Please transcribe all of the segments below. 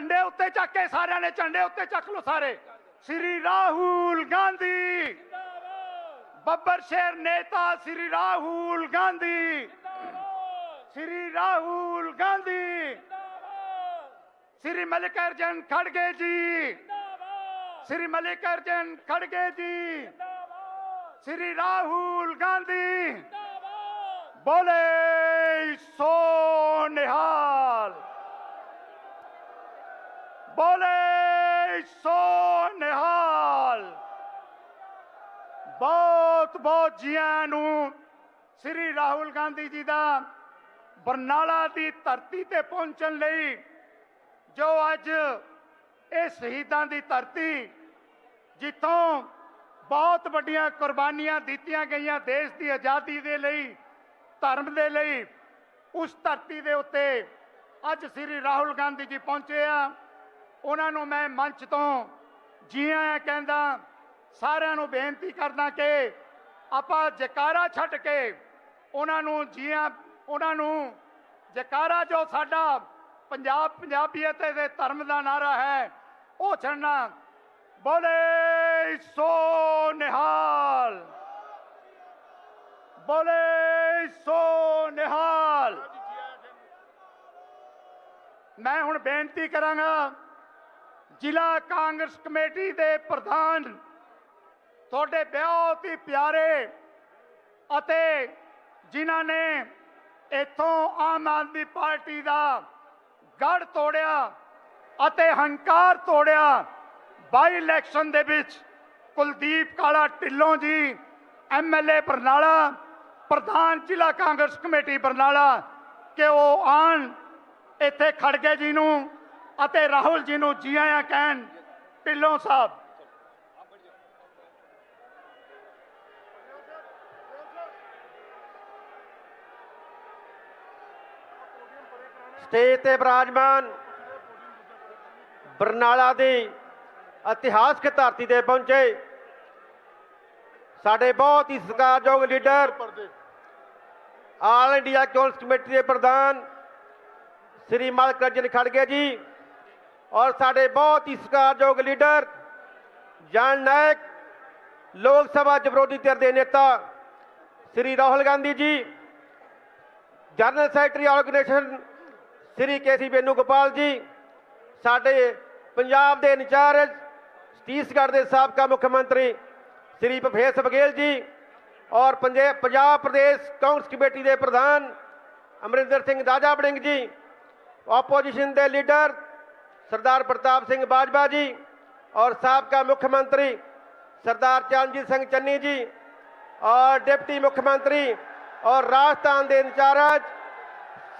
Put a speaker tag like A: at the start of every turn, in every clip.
A: झंडे उत्ते चक के सारे ने झंडे उत्ते चक लो सारे। श्री राहुल गांधी बब्बर शहर नेता श्री राहुल गांधी, श्री राहुल गांधी, श्री मल्लिकार्जुन खड़गे जी, श्री मल्लिकार्जुन खड़गे जी, श्री राहुल गांधी बोले सो निहाल, बोले सो निहाल। बहुत बहुत जियां नू श्री राहुल गांधी जी का बरनाला की धरती ते पहुंचण लई, जो अज ये शहीदां दी धरती जिथों बहुत वड्डियां कुर्बानियां दित्तियां गईयां देश की आज़ादी दे लई, धर्म दे लई, उस धरती दे उत्ते अज श्री राहुल गांधी जी पहुंचे आ। उन्हां नूं मैं मंच तो जी आया कहंदा, सारिआं नूं बेनती करदा कि आपां जयकारा छड्ड के उन्हां नूं जी आ, उन्हां नूं जयकारा जो साडा पंजाब पंजाबीयत दे धर्म का नारा है वो छड़ना। बोले सो निहाल, बोले सो निहाल। मैं हुण बेनती करांगा जिला कांग्रेस कमेटी के प्रधान थोड़े बहुत ही प्यारे अते जिन्हां ने इथों आम आदमी पार्टी का गढ़ तोड़िया अते हंकार तोड़िया। बाई इलैक्शन दे विच कुलदीप काला ढिल्लों जी MLA बरनाला, प्रधान जिला कांग्रेस कमेटी बरनाला, कि वो आन इत्थे खड़गे जी नूं अते राहुल जी नूं जी आया कहन। ढिल्लों साहब
B: स्टेज ते विराजमान बरनाला की इतिहासक धरती ते पहुंचे साडे बहुत ही सत्कारयोग leader all India Congress committee के प्रधान श्री मल्लिकार्जुन खड़गे जी और साडे बहुत ही सत्कारयोग लीडर जन नायक लोक सभा विरोधी धिर के नेता Shri Rahul Gandhi ji, general secretary organisation Shri KC Venugopal ji, साडे पंजाब के इंचार्ज छत्तीसगढ़ के साबका मुख्यमंत्री श्री भूपेश बघेल जी और पंजाब प्रदेश कांग्रेस कमेटी के प्रधान अमरिंदर सिंह राजा वड़िंग जी, ओपोजिशन के लीडर सरदार प्रताप सिंह बाजवा जी और साबका मुख्यमंत्री सरदार चरणजीत सिंह चन्नी जी और डिप्टी मुख्यमंत्री और राजस्थान के इंचार्ज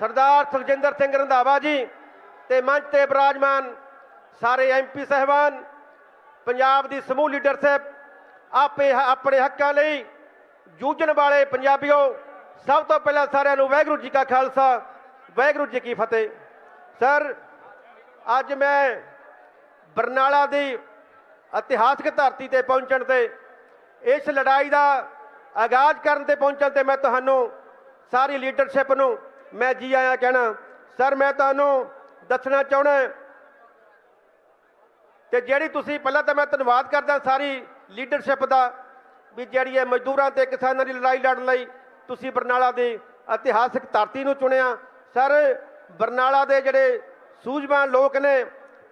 B: सरदार सुखजिंदर सिंह रंधावा जी, ते मंच ते विराजमान सारे MP साहबान, पंजाब की समूह लीडरशिप, आपे अपने हकों लई जूझण वाले पंजाबियों, सब तो पहला सारिआं नूं वाहिगुरू जी का खालसा वाहिगुरू जी की फतेह। सर, अज मैं बरनाला की इतिहासक धरती ते पहुंचण ते इस लड़ाई का आगाज करन ते पहुंचण ते मैं तुहानूं सारी लीडरशिप नूं मैं जी आया कहना। सर, मैं तुहानूं दसना चाहुंदा कि जिहड़ी तुसीं पहलां तां मैं धन्नवाद करदा सारी लीडरशिप का भी जिहड़ी है मजदूरां ते किसानां दी लड़ाई लड़न लई तुसीं बरनाला दी इतिहासक धरती नूं चुनिया। सर, बरनाला दे जिहड़े सूझवान लोक ने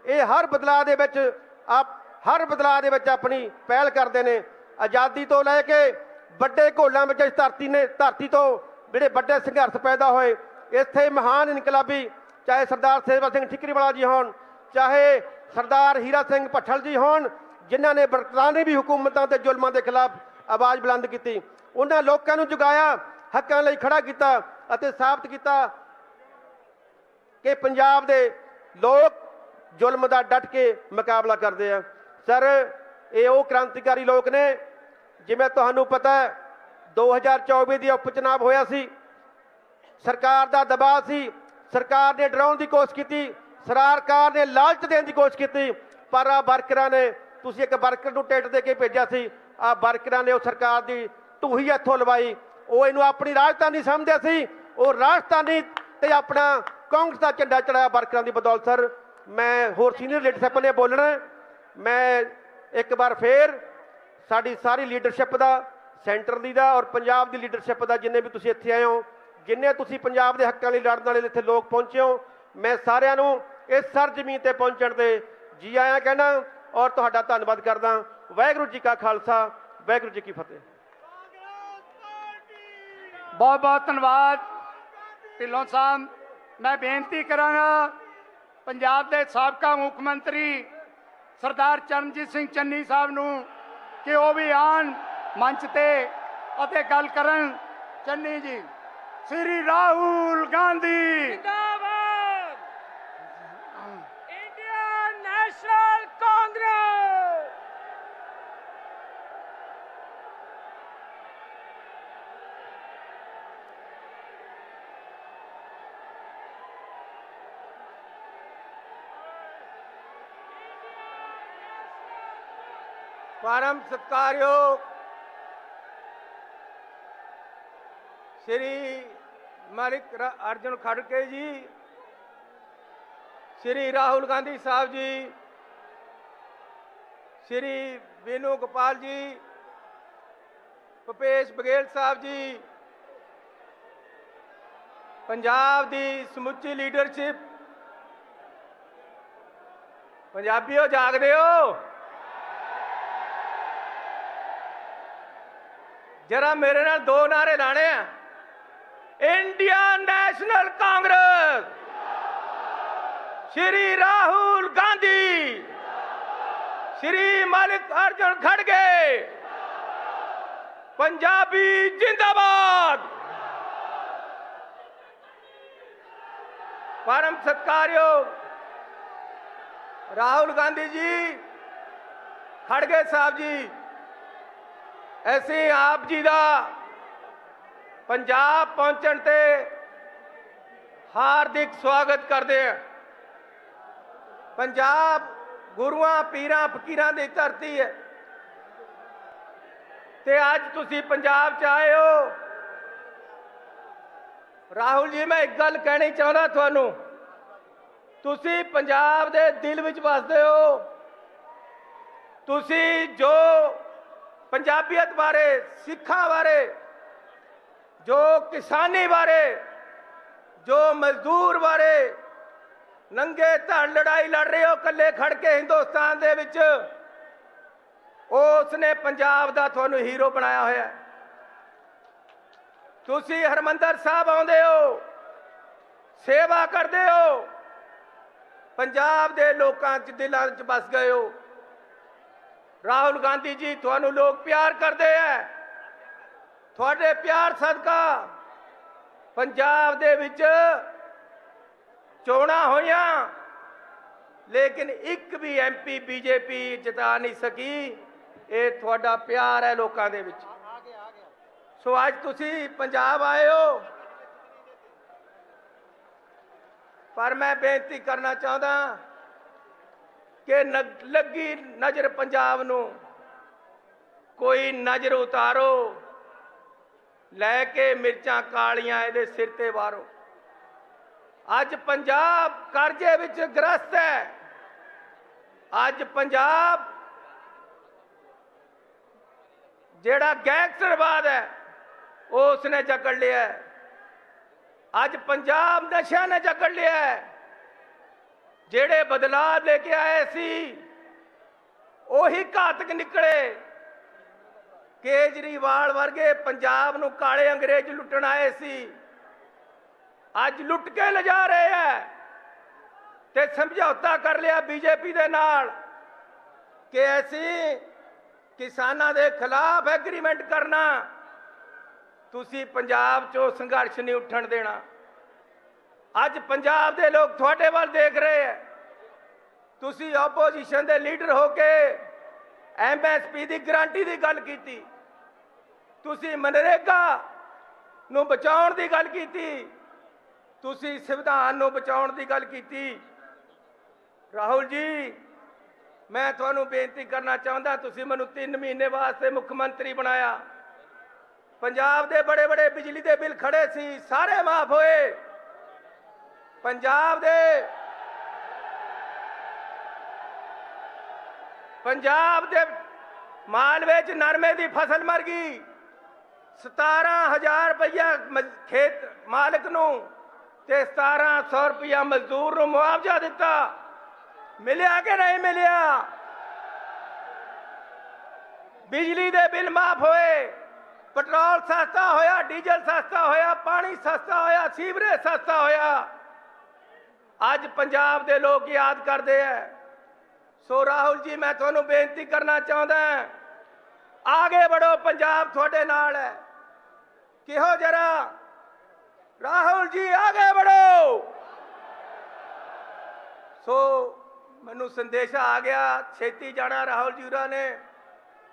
B: ये हर बदलाव दे विच अपनी पहल करते हैं। आज़ादी तो लैके बड़े घोलों में इस धरती तो जिहड़े बड़े संघर्ष पैदा होए, इत्थे महान इनकलाबी चाहे सरदार सेवा सिंह ठिकरीवाला जी होण, चाहे सरदार हीरा सिंह भट्ठल जी होण, जिन्हां ने बरतानवी हुकूमतां ते जुल्मां के खिलाफ आवाज़ बुलंद की, उन्हां लोकां नूं जगाया, हक्कां लई खड़ा किया अते साबित किया कि पंजाब दे लोग जुल्म का डट के मुकाबला करते हैं। सर, ये वो क्रांतिकारी लोग ने जिवें तुहानूं पता है 2024 की उप चुनाव होया सी, सरकार का दबाव सी, सरकार ने डराउण की कोशिश की, सरकार ने लालच देने की कोशिश की, पर आ वर्करां ने, तुसीं एक वर्कर नूं टिकट दे के भेजा सी, आ वर्करां ने उस सरकार की ढूही हथों लवाई। वो इनू अपनी राजधानी समझदे सी, वो राजधानी ते अपना कांग्रेस का झंडा चढ़ाया वर्करां की बदौलत। सर, मैं होर सीनियर लीडरशिप ने बोलना है। मैं एक बार फिर साड़ी सारी लीडरशिप का सेंटर दी दा और पंजाब की लीडरशिप का जिन्ने भी तुसीं इत्थे आए हो, जिन्ने तुसीं पंजाब के हकों लिए लड़न वाले इत्थे लोग पहुंचे हो, मैं सारिਆਂ ਨੂੰ इस सर जमीन ते पहुंचण ते जी आया कहना और तुहाडा धन्नवाद करदा। वाहिगुरू जी का खालसा, वाहिगुरू जी की फतेह।
A: बहुत बहुत धन्यवाद ढिल्लों साहब। मैं बेनती करांगा पंजाब के साबका मुख मंत्री सरदार चरणजीत सिंह चन्नी साहब नूं कि वो भी आन मंच ते अते गल करन। चन्नी जी। श्री राहुल गांधी
C: जिंदाबाद। Indian National Congress.
B: परम सत्कारयोग श्री मल्लिकार्जुन खड़गे जी, श्री राहुल गांधी साहब जी, श्री वेणु गोपाल जी, भूपेश बघेल साहब जी, पंजाब की समुची लीडरशिप, पंजाबियों जागदे हो? जरा मेरे नाल दो नारे लाने हैं। इंडियन नेशनल कांग्रेस, श्री राहुल गांधी, श्री मल्लिकार्जुन खड़गे, पंजाबी जिंदाबाद। परम सत्कारयोग राहुल गांधी जी, खड़गे साहब जी, ऐसे आप जी का पंजाब पहुंचण ते हार्दिक स्वागत करते हैं। पंजाब गुरुआं पीरां फकीरां दी धरती है ते अज तुसी पंजाब च आए हो। राहुल जी, मैं एक गल कहनी चाहना तुहानू, तुसी पंजाब दे दिल विच वसदे हो। तुसी जो पंजाबियत बारे, सिखा बारे, जो किसानी बारे, जो मजदूर बारे नंगे धड़ लड़ाई लड़ रहे हो कल्ले खड़ के हिंदुस्तान दे विच, उसने पंजाब दा तुहानू हीरो बनाया होया। तुसी हरमंदर साहब आउंदे हो, सेवा करते हो, पंजाब दे लोकां च दिलां च बस गए हो। राहुल गांधी जी, तुहानू लोग प्यार करते हैं। थोड़े प्यार सदका पंजाब दे विच चोणां होईयां, लेकिन एक भी MP बीजेपी जिता नहीं सकी। ये थोड़ा प्यार है लोकां दे विच। सो अज तुसी पंजाब आए हो, पर मैं बेनती करना चाहता कि लगी नज़र पंजाब नू कोई नज़र उतारो, लैके मिर्चां कालियां इहदे सिर ते वारो। अज पंजाब करजे विच ग्रस्त है। अज पंजाब जेड़ा गैंगस्टरवाद है उसने जकड़ लिया है। अज पंजाब नशा ने जकड़ लिया है। जेड़े बदलाव लेके आए सी ओही घातक निकले। केजरीवाल वर्गे पंजाब नू काले अंग्रेज लुटन आए सी, अज लुट के ले जा रहे हैं। ते समझौता कर लिया बीजेपी दे नाल कि ऐसी किसानां दे खिलाफ एग्रीमेंट करना, तुसी पंजाब चो संघर्ष नहीं उठन देना। अज पंजाब दे लोग थोड़े वाल देख रहे हैं। तुसी ओपोजिशन दे लीडर होके MSP दी गारंटी दी गल कीती, तुसी मनरेगा नू बचाउण दी गल कीती, तुसी संविधान नू बचाउण दी गल कीती। राहुल जी, मैं तुहानू बेनती करना चाहता, तुसी मैनू 3 महीने वास्ते मुख्यमंत्री बनाया। पंजाब दे बड़े बड़े बिजली दे बिल खड़े सी, सारे माफ होए। पंजाब दे
D: पंजाब दे मालवे च नरमे की फसल मर गई। 17,000 रुपया खेत मालिक नूं ते 1700 रुपया मजदूर नूं मुआवजा दिता। मिलिया कि नहीं मिलिया? बिजली दे बिल माफ होए, पेट्रोल सस्ता होया, डीजल सस्ता होया, पानी सस्ता होया, सीवरेज सस्ता होया। अज पंजाब दे लोग याद करते हैं। सो राहुल जी, मैं तुहानू बेनती करना चाहता है, आगे बढ़ो, पंजाब थोड़े नाल है। किहो जरा राहुल जी आगे बढ़ो। सो मैनू संदेशा आ गया, छेती जाना राहुल जी होरां ने।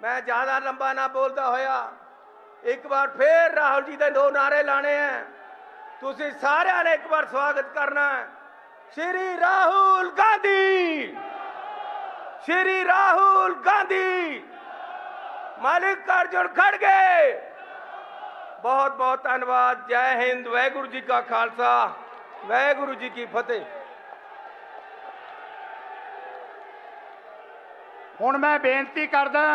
D: मैं ज्यादा लंबा ना बोलता होया एक बार फिर राहुल जी के 2 नारे लाने हैं। तुसी सारिਆਂ ने एक बार स्वागत करना है। श्री राहुल गांधी, श्री राहुल गांधी, मल्लिकार्जुन खड़गे। बहुत बहुत धन्यवाद। जय हिंद। वाहिगुरू जी का खालसा, वाहिगुरू जी की फतेह।
A: ਹੁਣ मैं बेनती करदा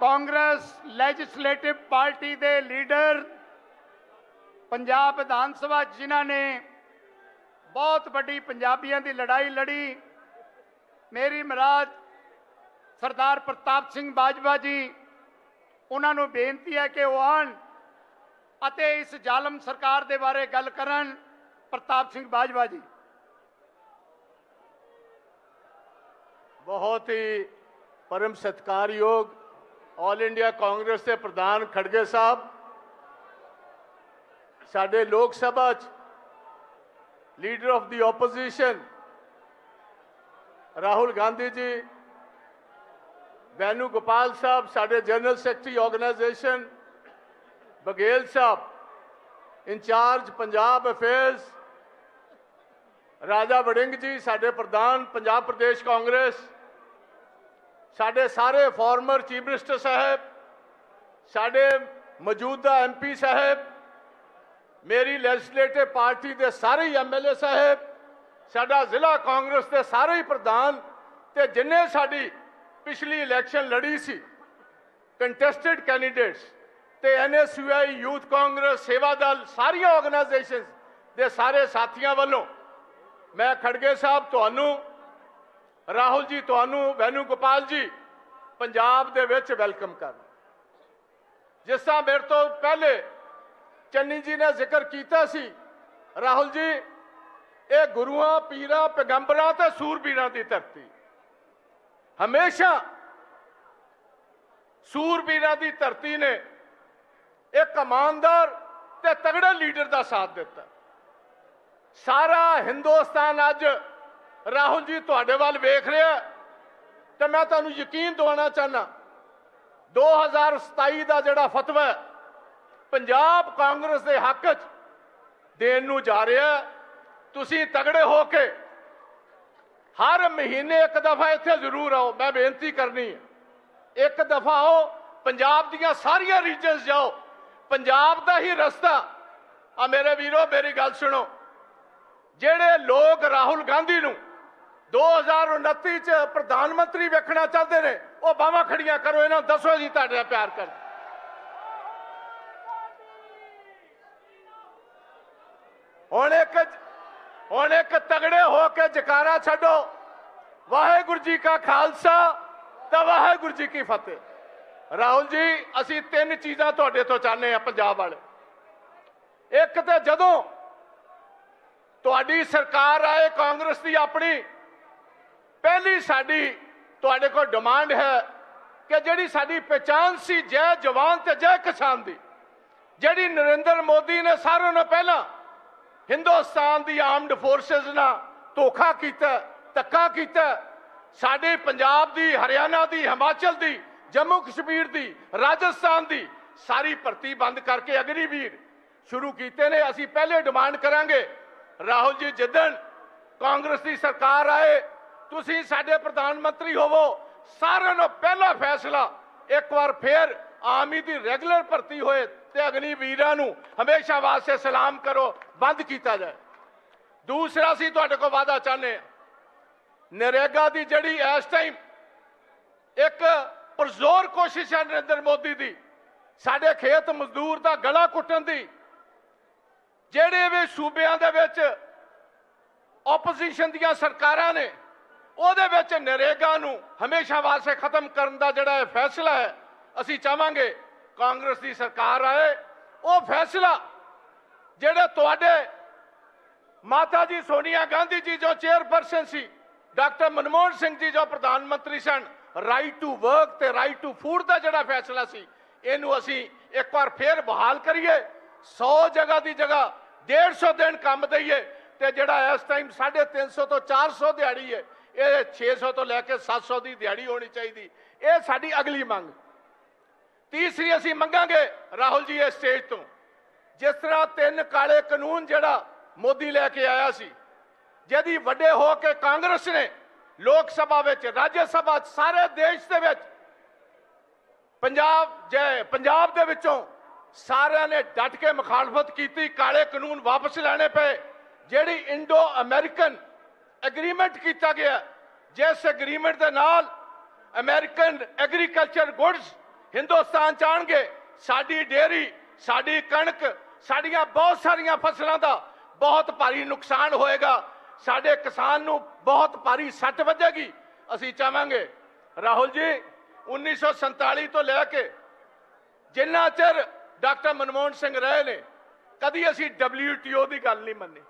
A: कांग्रेस लैजिस्लेटिव पार्टी के लीडर पंजाब विधान सभा जिन्हां ने बहुत बड़ी पंजाबियों की लड़ाई लड़ी, मेरी मराज सरदार प्रताप सिंह बाजवा जी, उन्होंने बेनती है कि वह आन अते इस जालम सरकार के बारे गल करन। प्रताप सिंह बाजवा जी।
E: बहुत ही परम सत्कारयोग ऑल इंडिया कांग्रेस के प्रधान खड़गे साहब, साडे Lok Sabha leader of the opposition Rahul Gandhi ji, Venugopal साहब, साडे जनरल सैकटरी ऑर्गेनाइजेशन बघेल साहब, इंचार्ज पंजाब अफेयर्स राजा वड़िंग जी, साडे प्रधान पंजाब प्रदेश कांग्रेस, साडे सारे फॉर्मर चीफ मिनिस्टर साहब, साडे मौजूदा MP साहब, मेरी लैजिस्लेटिव पार्टी के सारे MLA साहब, साडा जिला कांग्रेस के सारे ही प्रधान ते जिन्ने साडी पिछली इलैक्शन लड़ी सी कंटेस्टेड कैंडिडेट्स ते NSUI यूथ कांग्रेस सेवा दल सारिया ऑर्गेनाइजेशन के सारे साथियों वालों मैं खड़गे साहब तुहानू, राहुल जी तुहानू, वैनू गोपाल जी पंजाब दे विच वैलकम कर। जिस तरह मेरे तो पहले चन्नी जी ने जिक्र किया सी, राहुल जी ये गुरुआं पीरां पैगंबरां ते सूरबीरां की धरती, हमेशा सूरबीरां की धरती ने एक ईमानदार ते तगड़े लीडर का साथ दिता। सारा हिंदुस्तान अज राहुल जी तुहाडे वाल वेख रहा, तो मैं तुहानू यकीन दिवाना चाहना 2027 का जिहड़ा फतवा है पंजाब कांग्रेस के हक च देण नू जा रहा। तुसीं तगड़े हो के हर महीने एक दफा इत्थे जरूर आओ, मैं बेनती करनी है, एक दफा आओ, पंजाब दीयां सारियां रीजनस जाओ, पंजाब का ही रस्ता। आ मेरे वीरो मेरी गल सुनो, जेड़े लोग राहुल गांधी नू 2029 च प्रधानमंत्री वेखना चाहते हैं, वो बावां खड़ियां करो, इन्हां दसो जी तुहाडा प्यार कर। हुण एक तगड़े हो के जकारा छड्डो, वाहेगुरु जी का खालसा ते वाहेगुरु जी की फतेह। राहुल जी असीं 3 चीज़ां तुहाडे तो चाहते हैं पंजाब वाले। एक तो जदों तुहाडी सरकार आए कांग्रेस की अपनी, पहली साडी तुहाडे कोल डिमांड है कि जिहड़ी साडी पहचान सी जय जवान ते जय किसान दी, जिहड़ी नरेंद्र मोदी ने सारों ने पहला हिंदुस्तान दी आर्म्ड फोर्सेस नाल धोखा कीता, धक्का कीता, साडे पंजाब दी, हरियाणा दी, हिमाचल दी, जम्मू कश्मीर दी, राजस्थान दी सारी भर्ती बंद करके अग्निवीर शुरू कीते ने। असीं पहले डिमांड करांगे राहुल जी जिदन कांग्रेस की सरकार आए तुसीं साडे प्रधानमंत्री होवो, सारिਆਂ नालों पहला फैसला एक बार फिर आर्मी की रेगुलर भर्ती होए ते अग्निवीरां नूं हमेशा वास्ते सलाम करो बंद किया जाए। दूसरा असीं तुहाडे कोल वादा चाहते हैं ਨਰੇਗਾ ਦੀ ਜਿਹੜੀ ਇਸ ਟਾਈਮ ਇੱਕ ਪੁਰਜ਼ੋਰ ਕੋਸ਼ਿਸ਼ ਹੈ ਨਰਿੰਦਰ ਮੋਦੀ ਦੀ ਸਾਡੇ ਖੇਤ ਮਜ਼ਦੂਰ ਦਾ ਗਲਾ ਕੁੱਟਣ ਦੀ। ਜਿਹੜੇ ਵੀ ਸੂਬਿਆਂ ਦੇ ਵਿੱਚ ਆਪੋਜੀਸ਼ਨ ਦੀਆਂ ਸਰਕਾਰਾਂ ਨੇ ਉਹਦੇ ਵਿੱਚ ਨਰੇਗਾ ਨੂੰ ਹਮੇਸ਼ਾ ਵਾਸਤੇ ਖਤਮ ਕਰਨ ਦਾ ਜਿਹੜਾ ਇਹ ਫੈਸਲਾ ਹੈ, ਅਸੀਂ ਚਾਹਾਂਗੇ ਕਾਂਗਰਸ ਦੀ ਸਰਕਾਰ ਆਏ। ਉਹ ਫੈਸਲਾ ਜਿਹੜੇ ਤੁਹਾਡੇ ਮਾਤਾ ਜੀ ਸੋਨੀਆ ਗਾਂਧੀ ਜੀ ਜੋ ਚੇਅਰਪਰਸਨ ਸੀ, ਡਾਕਟਰ ਮਨਮੋਹਨ ਸਿੰਘ ਜੀ ਜੋ ਪ੍ਰਧਾਨ ਮੰਤਰੀ ਸਨ, ਰਾਈਟ ਟੂ ਵਰਕ ਤੇ ਰਾਈਟ ਟੂ ਫੂਡ ਦਾ ਜਿਹੜਾ ਫੈਸਲਾ ਸੀ, ਇਹਨੂੰ ਅਸੀਂ ਇੱਕ ਵਾਰ ਫੇਰ ਬਹਾਲ ਕਰੀਏ। 100 ਜਗ੍ਹਾ ਦੀ ਜਗ੍ਹਾ 150 ਦਿਨ ਕੰਮ ਦਈਏ ਤੇ ਜਿਹੜਾ ਇਸ ਟਾਈਮ 350 ਤੋਂ 400 ਦਿਹਾੜੀ ਹੈ, ਇਹ 600 ਤੋਂ ਲੈ ਕੇ 700 ਦੀ ਦਿਹਾੜੀ ਹੋਣੀ ਚਾਹੀਦੀ। ਇਹ ਸਾਡੀ ਅਗਲੀ ਮੰਗ। ਤੀਸਰੀ ਅਸੀਂ ਮੰਗਾਂਗੇ ਰਾਹੁਲ ਜੀ ਇਸ ਸਟੇਜ ਤੋਂ, ਜਿਸ ਤਰ੍ਹਾਂ 3 ਕਾਲੇ ਕਾਨੂੰਨ ਜਿਹੜਾ ਮੋਦੀ ਲੈ ਕੇ ਆਇਆ ਸੀ, ਜਿਹਦੀ ਵੱਡੇ ਹੋ ਕੇ ਕਾਂਗਰਸ ਨੇ ਲੋਕ ਸਭਾ ਵਿੱਚ, ਰਾਜ ਸਭਾ ਸਾਰੇ ਦੇਸ਼ ਦੇ ਵਿੱਚ, ਪੰਜਾਬ ਦੇ ਵਿੱਚੋਂ ਸਾਰਿਆਂ ਨੇ ਡਟ ਕੇ ਮੁਖਾਲਫਤ ਕੀਤੀ। ਕਾਲੇ ਕਾਨੂੰਨ ਵਾਪਸ ਲੈਣੇ ਪਏ। ਜਿਹੜੀ ਇੰਡੋ ਅਮਰੀਕਨ ਐਗਰੀਮੈਂਟ ਕੀਤਾ ਗਿਆ, ਜਿਸ ਐਗਰੀਮੈਂਟ ਦੇ ਨਾਲ ਅਮਰੀਕਨ ਐਗਰੀਕਲਚਰ ਗੁੱਡਸ ਹਿੰਦੁਸਤਾਨ ਚ ਆਉਣਗੇ, ਸਾਡੀ ਡੇਅਰੀ, ਸਾਡੀ ਕਣਕ, ਸਾਡੀਆਂ ਬਹੁਤ ਸਾਰੀਆਂ ਫਸਲਾਂ ਦਾ ਬਹੁਤ ਭਾਰੀ ਨੁਕਸਾਨ ਹੋਏਗਾ। ਸਾਡੇ ਕਿਸਾਨ ਨੂੰ ਬਹੁਤ ਭਾਰੀ ਸੱਟ ਵੱਜੇਗੀ। ਅਸੀਂ ਚਾਹਾਂਗੇ ਰਾਹੁਲ ਜੀ 1947 ਤੋਂ ਲੈ ਕੇ ਜਿੰਨਾ ਚਿਰ ਡਾਕਟਰ ਮਨਮੋਹਨ ਸਿੰਘ ਰਹੇ ਨੇ, ਕਦੀ ਅਸੀਂ WTO ਦੀ ਗੱਲ ਨਹੀਂ ਮੰਨੀ,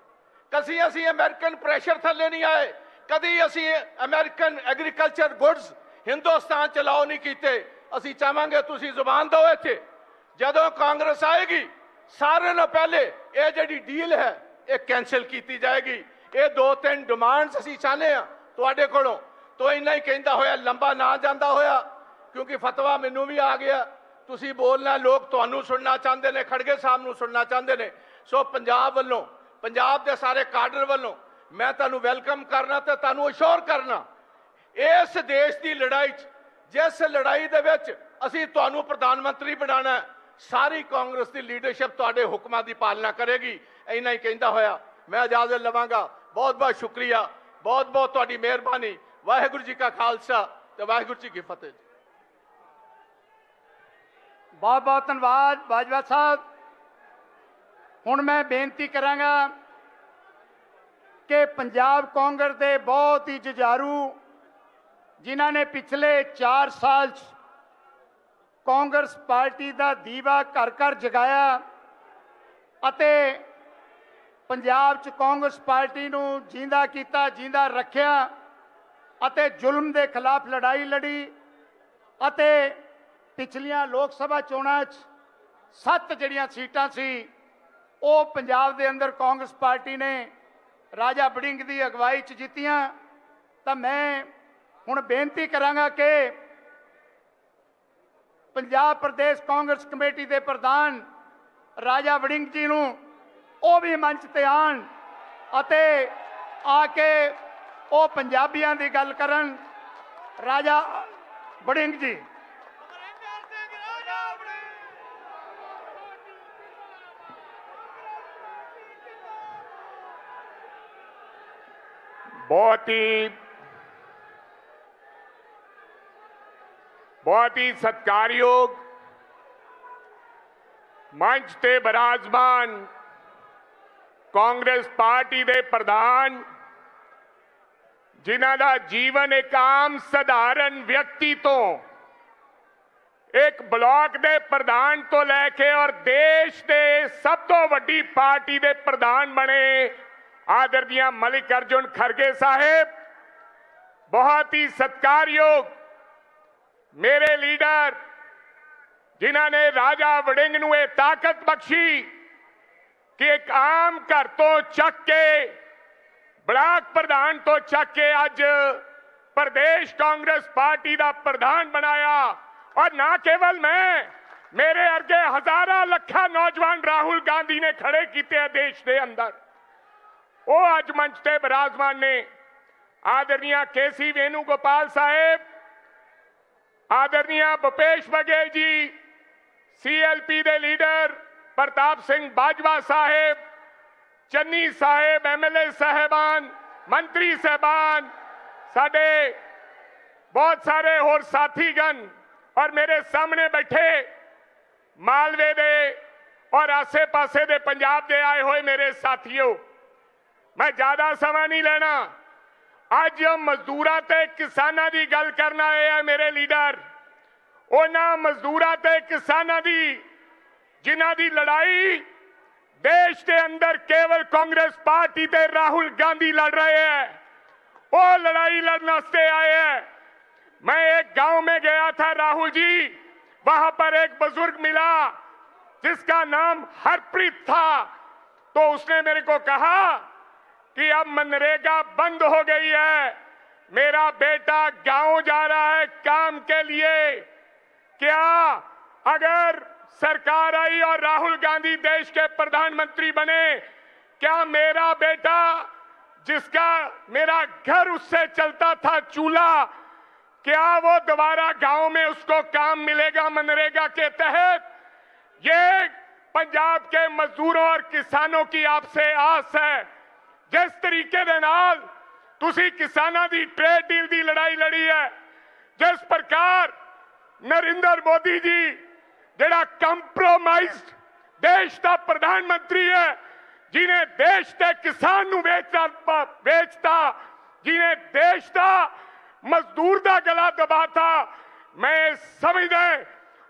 E: ਕਦੀ ਅਸੀਂ ਅਮਰੀਕਨ ਪ੍ਰੈਸ਼ਰ ਥੱਲੇ ਨਹੀਂ ਆਏ, ਕਦੀ ਅਸੀਂ ਅਮਰੀਕਨ ਐਗਰੀਕਲਚਰ ਗੁੱਡਸ ਹਿੰਦੁਸਤਾਨ ਚ ਲਾਓ ਨਹੀਂ ਕੀਤੇ। ਅਸੀਂ ਚਾਹਾਂਗੇ ਤੁਸੀਂ ਜ਼ੁਬਾਨ ਦਿਓ ਇੱਥੇ, ਜਦੋਂ ਕਾਂਗਰਸ ਆਏਗੀ ਸਾਰਿਆਂ ਨਾਲੋਂ ਪਹਿਲੇ ਇਹ ਜਿਹੜੀ ਡੀਲ ਹੈ ਇਹ ਕੈਂਸਲ ਕੀਤੀ ਜਾਏਗੀ। ਇਹ 2-3 ਡਿਮਾਂਡਸ ਅਸੀਂ ਚਾਹੁੰਦੇ ਹਾਂ ਤੁਹਾਡੇ ਕੋਲੋਂ। ਤੋਂ ਇੰਨਾ ਹੀ ਕਹਿੰਦਾ ਹੋਇਆ, ਲੰਬਾ ਨਾ ਜਾਂਦਾ ਹੋਇਆ, ਕਿਉਂਕਿ ਫਤਵਾ ਮੈਨੂੰ ਵੀ ਆ ਗਿਆ, ਤੁਸੀਂ ਬੋਲਣਾ, ਲੋਕ ਤੁਹਾਨੂੰ ਸੁਣਨਾ ਚਾਹੁੰਦੇ ਨੇ, ਖੜਗੇ ਸਾਹਿਬ ਨੂੰ ਸੁਣਨਾ ਚਾਹੁੰਦੇ ਨੇ। ਸੋ ਪੰਜਾਬ ਵੱਲੋਂ, ਪੰਜਾਬ ਦੇ ਸਾਰੇ ਕਾਡਰ ਵੱਲੋਂ ਮੈਂ ਤੁਹਾਨੂੰ ਵੈਲਕਮ ਕਰਨਾ ਤੇ ਤੁਹਾਨੂੰ ਅਸ਼ੋਰ ਕਰਨਾ, ਇਸ ਦੇਸ਼ ਦੀ ਲੜਾਈ 'ਚ, ਜਿਸ ਲੜਾਈ ਦੇ ਵਿੱਚ ਅਸੀਂ ਤੁਹਾਨੂੰ ਪ੍ਰਧਾਨ ਮੰਤਰੀ ਬਣਾਉਣਾ, ਸਾਰੀ ਕਾਂਗਰਸ ਦੀ ਲੀਡਰਸ਼ਿਪ ਤੁਹਾਡੇ ਹੁਕਮਾਂ ਦੀ ਪਾਲਣਾ ਕਰੇਗੀ। ਇੰਨਾ ਹੀ ਕਹਿੰਦਾ ਹੋਇਆ ਮੈਂ ਇਜਾਜ਼ਤ ਲਵਾਂਗਾ। ਬਹੁਤ ਬਹੁਤ ਸ਼ੁਕਰੀਆ, ਬਹੁਤ ਬਹੁਤ ਤੁਹਾਡੀ ਮਿਹਰਬਾਨੀ। ਵਾਹਿਗੁਰੂ ਜੀ ਕਾ ਖਾਲਸਾ ਤੇ ਵਾਹਿਗੁਰੂ ਜੀ ਕੀ ਫਤਿਹ।
A: ਬਹੁਤ ਬਹੁਤ ਧੰਨਵਾਦ ਬਾਜਵਾ ਸਾਹਿਬ। ਹੁਣ ਮੈਂ ਬੇਨਤੀ ਕਰਾਂਗਾ ਕਿ ਪੰਜਾਬ ਕਾਂਗਰਸ ਦੇ ਬਹੁਤ ਹੀ ਜੁਝਾਰੂ, ਜਿਨ੍ਹਾਂ ਨੇ ਪਿਛਲੇ 4 ਸਾਲ 'ਚ ਕਾਂਗਰਸ ਪਾਰਟੀ ਦਾ ਦੀਵਾ ਘਰ ਘਰ ਜਗਾਇਆ ਅਤੇ ਪੰਜਾਬ 'ਚ ਕਾਂਗਰਸ ਪਾਰਟੀ ਨੂੰ ਜਿੰਦਾ ਕੀਤਾ, ਜਿੰਦਾ ਰੱਖਿਆ ਅਤੇ ਜ਼ੁਲਮ ਦੇ ਖਿਲਾਫ ਲੜਾਈ ਲੜੀ ਅਤੇ ਪਿਛਲੀਆਂ ਲੋਕ ਸਭਾ ਚੋਣਾਂ 'ਚ 7 ਜਿਹੜੀਆਂ ਸੀਟਾਂ ਸੀ ਉਹ ਪੰਜਾਬ ਦੇ ਅੰਦਰ ਕਾਂਗਰਸ ਪਾਰਟੀ ਨੇ ਰਾਜਾ ਵੜਿੰਗ ਦੀ ਅਗਵਾਈ 'ਚ ਜਿੱਤੀਆਂ। ਤਾਂ ਮੈਂ ਹੁਣ ਬੇਨਤੀ ਕਰਾਂਗਾ ਕਿ ਪੰਜਾਬ ਪ੍ਰਦੇਸ਼ ਕਾਂਗਰਸ ਕਮੇਟੀ ਦੇ ਪ੍ਰਧਾਨ ਰਾਜਾ ਵੜਿੰਗ ਜੀ ਨੂੰ ਉਹ ਵੀ ਮੰਚ ਤੇ ਆਉਣ ਅਤੇ ਆ ਕੇ ਉਹ ਪੰਜਾਬੀਆਂ ਦੀ ਗੱਲ ਕਰਨ। ਰਾਜਾ ਵੜਿੰਗ ਜੀ।
F: बहुत ही सत्कारयोग मंच ते विराजमान कांग्रेस पार्टी दे प्रधान, जिन्हां दा जीवन एक आम सधारण व्यक्ति तो एक ब्लॉक दे प्रधान तो लैके और देश दे सब तो वड्डी पार्टी दे प्रधान बने आदरणीय मल्लिकार्जुन खड़गे साहेब। बहुत ही सत्कारयोग मेरे लीडर, जिन्होंने राजा वड़िंग नूं ये ताकत बख्शी कि एक आम घर तो चक के ब्लॉक प्रधान तो चक के अज प्रदेश कांग्रेस पार्टी का प्रधान बनाया। और ना केवल मैं, मेरे अगे हजारां लखा नौजवान राहुल गांधी ने खड़े किए देश के अंदर। वो अज मंच ते विराजमान ने आदरणीय KC वेणुगोपाल साहेब, आदरणीय भूपेश बघेल जी, CLP दे लीडर प्रताप सिंह बाजवा साहेब, चन्नी साहेब, MLA साहेबान, मंत्री साहबान, साडे बहुत सारे होर साथीगण और मेरे सामने बैठे मालवे दे और आसे पासे दे पंजाब दे आए हुए मेरे साथियों, मैं ज्यादा समय नहीं लेना। आज मजदूरां ते किसानां दी गल करना है मेरे लीडर, उन्हां मजदूरां ते किसानां दी जिन्हां दी लड़ाई देश के अंदर केवल कांग्रेस पार्टी ते राहुल गांधी लड़ रहे हैं, वो लड़ाई लड़ने वास्ते आए हैं। मैं एक गांव में गया था राहुल जी, वहां पर एक बुजुर्ग मिला जिसका नाम हरप्रीत था, तो उसने मेरे को कहा कि अब मनरेगा बंद हो गई है, मेरा बेटा गांव जा रहा है काम के लिए, क्या अगर सरकार आई और राहुल गांधी देश के प्रधानमंत्री बने, क्या मेरा बेटा जिसका मेरा घर उससे चलता था चूल्हा, क्या वो दोबारा गांव में उसको काम मिलेगा मनरेगा के तहत? ये पंजाब के मजदूरों और किसानों की आपसे आस है। जिस तरीके दे नाल तुसी किसानां दी ट्रेड डील दी लड़ाई लड़ी है, जिस प्रकार नरेंद्र मोदी जी जेड़ा कंप्रोमाइज्ड देश का प्रधानमंत्री है, जिन्हें देश के किसान नू बेचता, जिन्हें देश का मजदूर का गला दबाता, मैं समझदा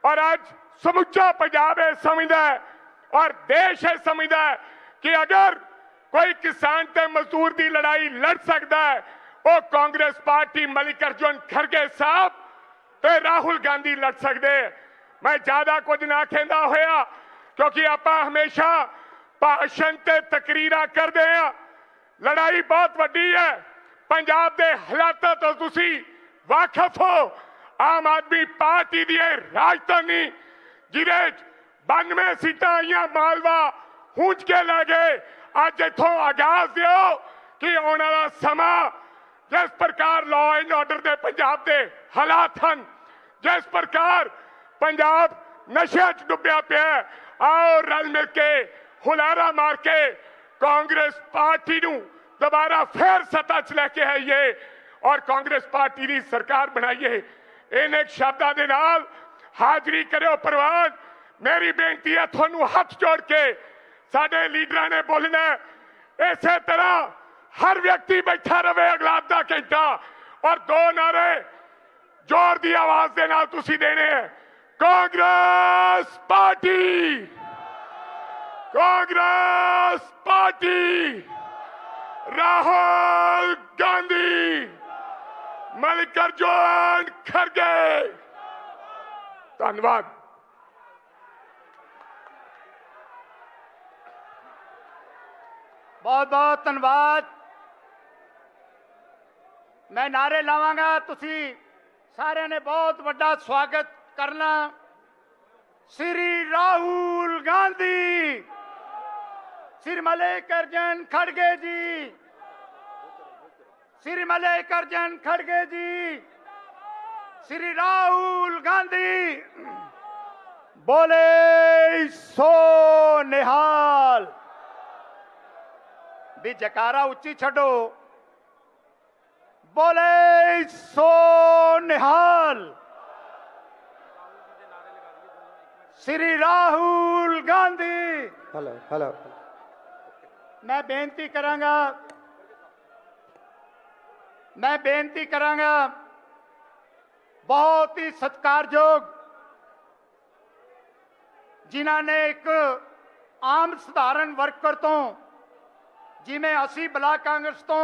F: और आज समुचा पंजाब है समझदा और देश है समझदा कि अगर कोई किसान ते मजदूर की लड़ाई लड़ सकता है, वो कांग्रेस पार्टी मल्लिकार्जुन खड़गे साहब ते राहुल गांधी लड़ सकते। मैं ज्यादा कुछ ना कहता होया, क्योंकि आप हमेशा भाषण ते तकरीरा करते हैं, लड़ाई बहुत वड्डी है। पंजाब के हालातों तो तुसी वाकिफ हो, आम आदमी पार्टी दी राजधानी जिदे 92 सीटां आईयां मालवा हूंज के लै गए, अज इथों आगाज दियो कि आने वाला समा जिस प्रकार लॉ एंड ऑर्डर के पंजाब के हालात हैं, जिस प्रकार पंजाब नशे च डुबया पिया, आओ रल मिल के हुलारा मार के कांग्रेस पार्टी नू दोबारा फिर सत्ता च लेके आइए और कांग्रेस पार्टी की सरकार बनाइए। इन शब्दों के नाल हाजरी करो प्रवान। मेरी बेनती है थानू हाथ जोड़ के, साडे लीडरां ने बोलना, इसे तरह हर व्यक्ति बैठा रहे अगला आधा घंटा और 2 नारे जोर की आवाज के नाल तुसी देने हैं, कांग्रेस पार्टी, कांग्रेस पार्टी, राहुल गांधी, मल्लिकार्जुन खड़गे। धन्यवाद।
A: बहुत बहुत धन्यवाद। मैं नारे लावांगा, तुसी सारे ने बहुत बड़ा स्वागत करना। श्री राहुल गांधी, श्री मल्लिकार्जुन खड़गे जी, श्री मल्लिकार्जुन खड़गे जी, श्री राहुल गांधी बोले सो निहाल। भी जकारा उच्ची छड़ो, बोले सो निहाल। श्री राहुल गांधी।
B: Hello hello.
A: मैं बेनती करांगा, बहुत ही सत्कारयोग जिन्हां ने एक आम सधारण वर्कर तो जिमें असी ब्लॉक कांग्रेस तो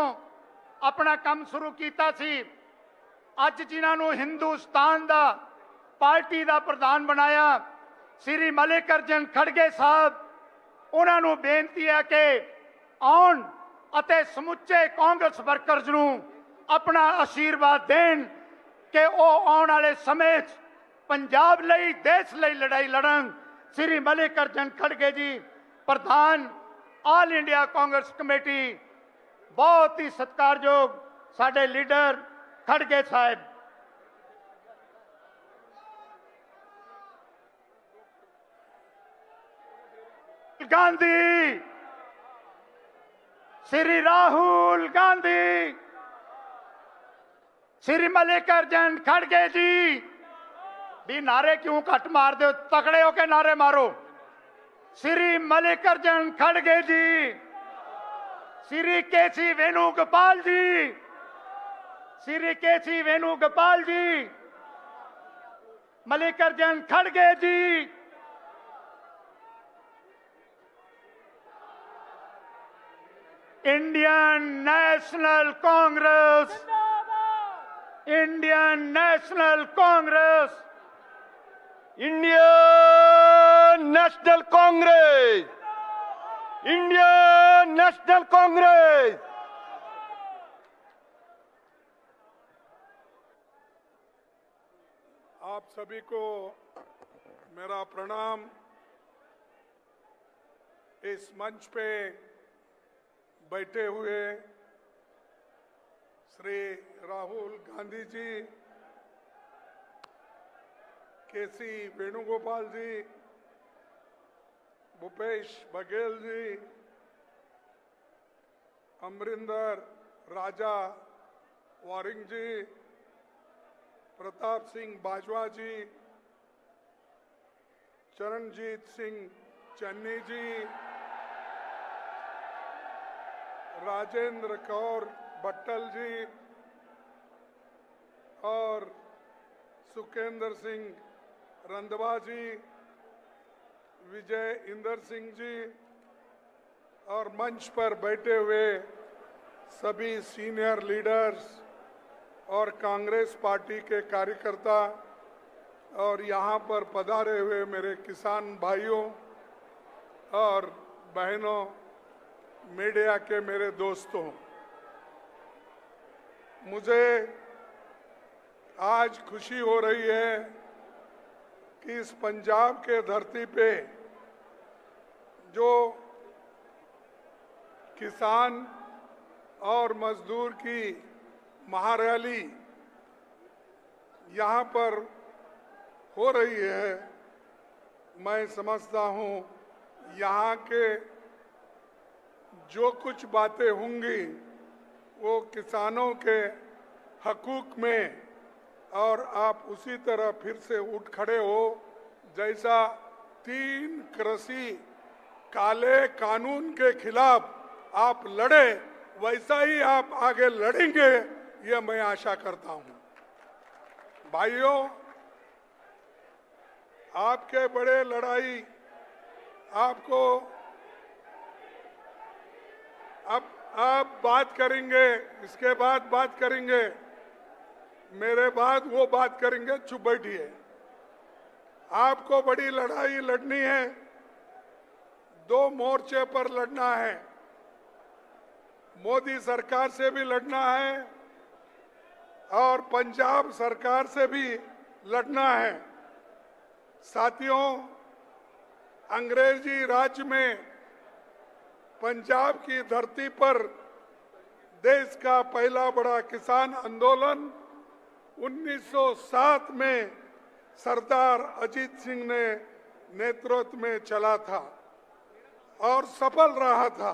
A: अपना काम शुरू किया सी, अज जिन्होंने हिंदुस्तान दा पार्टी का प्रधान बनाया श्री मल्लिकार्जुन खड़गे साहब, उन्होंने बेनती है कि आउण अते समुचे कांग्रेस वर्कर्स नूं अपना आशीर्वाद देन कि वो आने वाले समय पंजाब लई देश लई लड़ाई लड़न। श्री मल्लिकार्जुन खड़गे जी प्रधान ऑल इंडिया कांग्रेस कमेटी, बहुत ही सत्कारयोग साडे लीडर खड़गे साहब। गांधी, श्री राहुल गांधी, श्री मल्लिकार्जुन खड़गे जी भी नारे क्यों घट मार दो, तकड़े होके नारे मारो। श्री मल्लिकार्जुन खड़गे जी, श्री केसी वेणुगोपाल जी, श्री केसी वेणुगोपाल जी, मल्लिकार्जुन खड़गे ji, Indian National Congress, Indian National Congress,
B: Indian National Congress, Indian National Congress.
G: आप सभी को मेरा प्रणाम। इस मंच पे बैठे हुए श्री राहुल गांधी जी, केसी वेणुगोपाल जी, भूपेश बघेल जी, अमरिंदर राजा वारिंग जी, प्रताप सिंह बाजवा जी, चरणजीत सिंह चन्नी जी, राजेंद्र कौर बट्टल जी और सुखेंद्र सिंह रंधवा जी, विजय इंदर सिंह जी और मंच पर बैठे हुए सभी सीनियर लीडर्स और कांग्रेस पार्टी के कार्यकर्ता और यहाँ पर पधारे हुए मेरे किसान भाइयों और बहनों, मीडिया के मेरे दोस्तों, मुझे आज खुशी हो रही है कि इस पंजाब के धरती पे जो किसान और मजदूर की महारैली यहाँ पर हो रही है, मैं समझता हूँ यहाँ के जो कुछ बातें होंगी वो किसानों के हकूक में, और आप उसी तरह फिर से उठ खड़े हो जैसा 3 कृषि काले कानून के खिलाफ आप लड़े, वैसा ही आप आगे लड़ेंगे, ये मैं आशा करता हूं। भाइयों, आपके बड़े लड़ाई आपको अब बात करेंगे, इसके बाद बात करेंगे, मेरे बाद वो बात करेंगे, चुप बैठिए। आपको बड़ी लड़ाई लड़नी है, 2 मोर्चे पर लड़ना है। मोदी सरकार से भी लड़ना है और पंजाब सरकार से भी लड़ना है। साथियों, अंग्रेजी राज में पंजाब की धरती पर देश का पहला बड़ा किसान आंदोलन 1907 में सरदार अजीत सिंह ने नेतृत्व में चला था और सफल रहा था।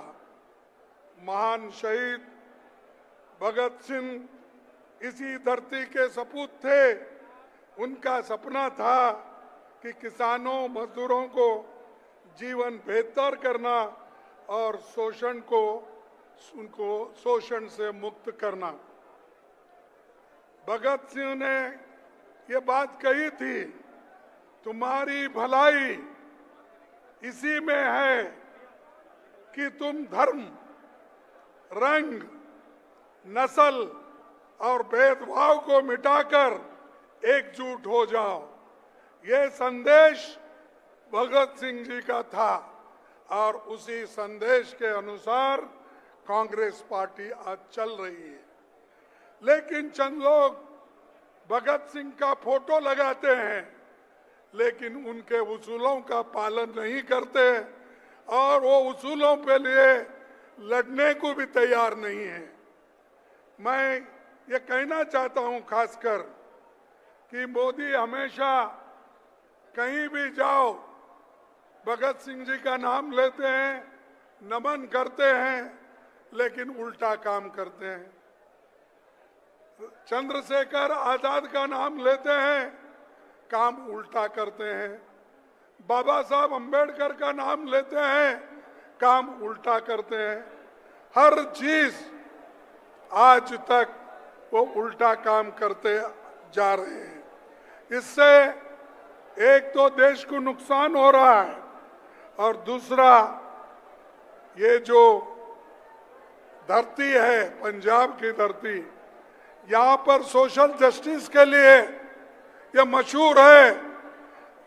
G: महान शहीद भगत सिंह इसी धरती के सपूत थे। उनका सपना था कि किसानों मजदूरों को जीवन बेहतर करना और शोषण से मुक्त करना। भगत सिंह ने ये बात कही थी, तुम्हारी भलाई इसी में है कि तुम धर्म, रंग, नस्ल और भेदभाव को मिटाकर एकजुट हो जाओ। ये संदेश भगत सिंह जी का था और उसी संदेश के अनुसार कांग्रेस पार्टी आज चल रही है। लेकिन चंद लोग भगत सिंह का फोटो लगाते हैं, लेकिन उनके उसूलों का पालन नहीं करते और वो उसूलों पे लिए लड़ने को भी तैयार नहीं है। मैं ये कहना चाहता हूं खासकर कि मोदी हमेशा कहीं भी जाओ भगत सिंह जी का नाम लेते हैं, नमन करते हैं, लेकिन उल्टा काम करते हैं। चंद्रशेखर आजाद का नाम लेते हैं, काम उल्टा करते हैं। बाबा साहब अंबेडकर का नाम लेते हैं, काम उल्टा करते हैं। हर चीज आज तक वो उल्टा काम करते जा रहे हैं। इससे एक तो देश को नुकसान हो रहा है और दूसरा ये जो धरती है, पंजाब की धरती, यहाँ पर सोशल जस्टिस के लिए ये मशहूर है।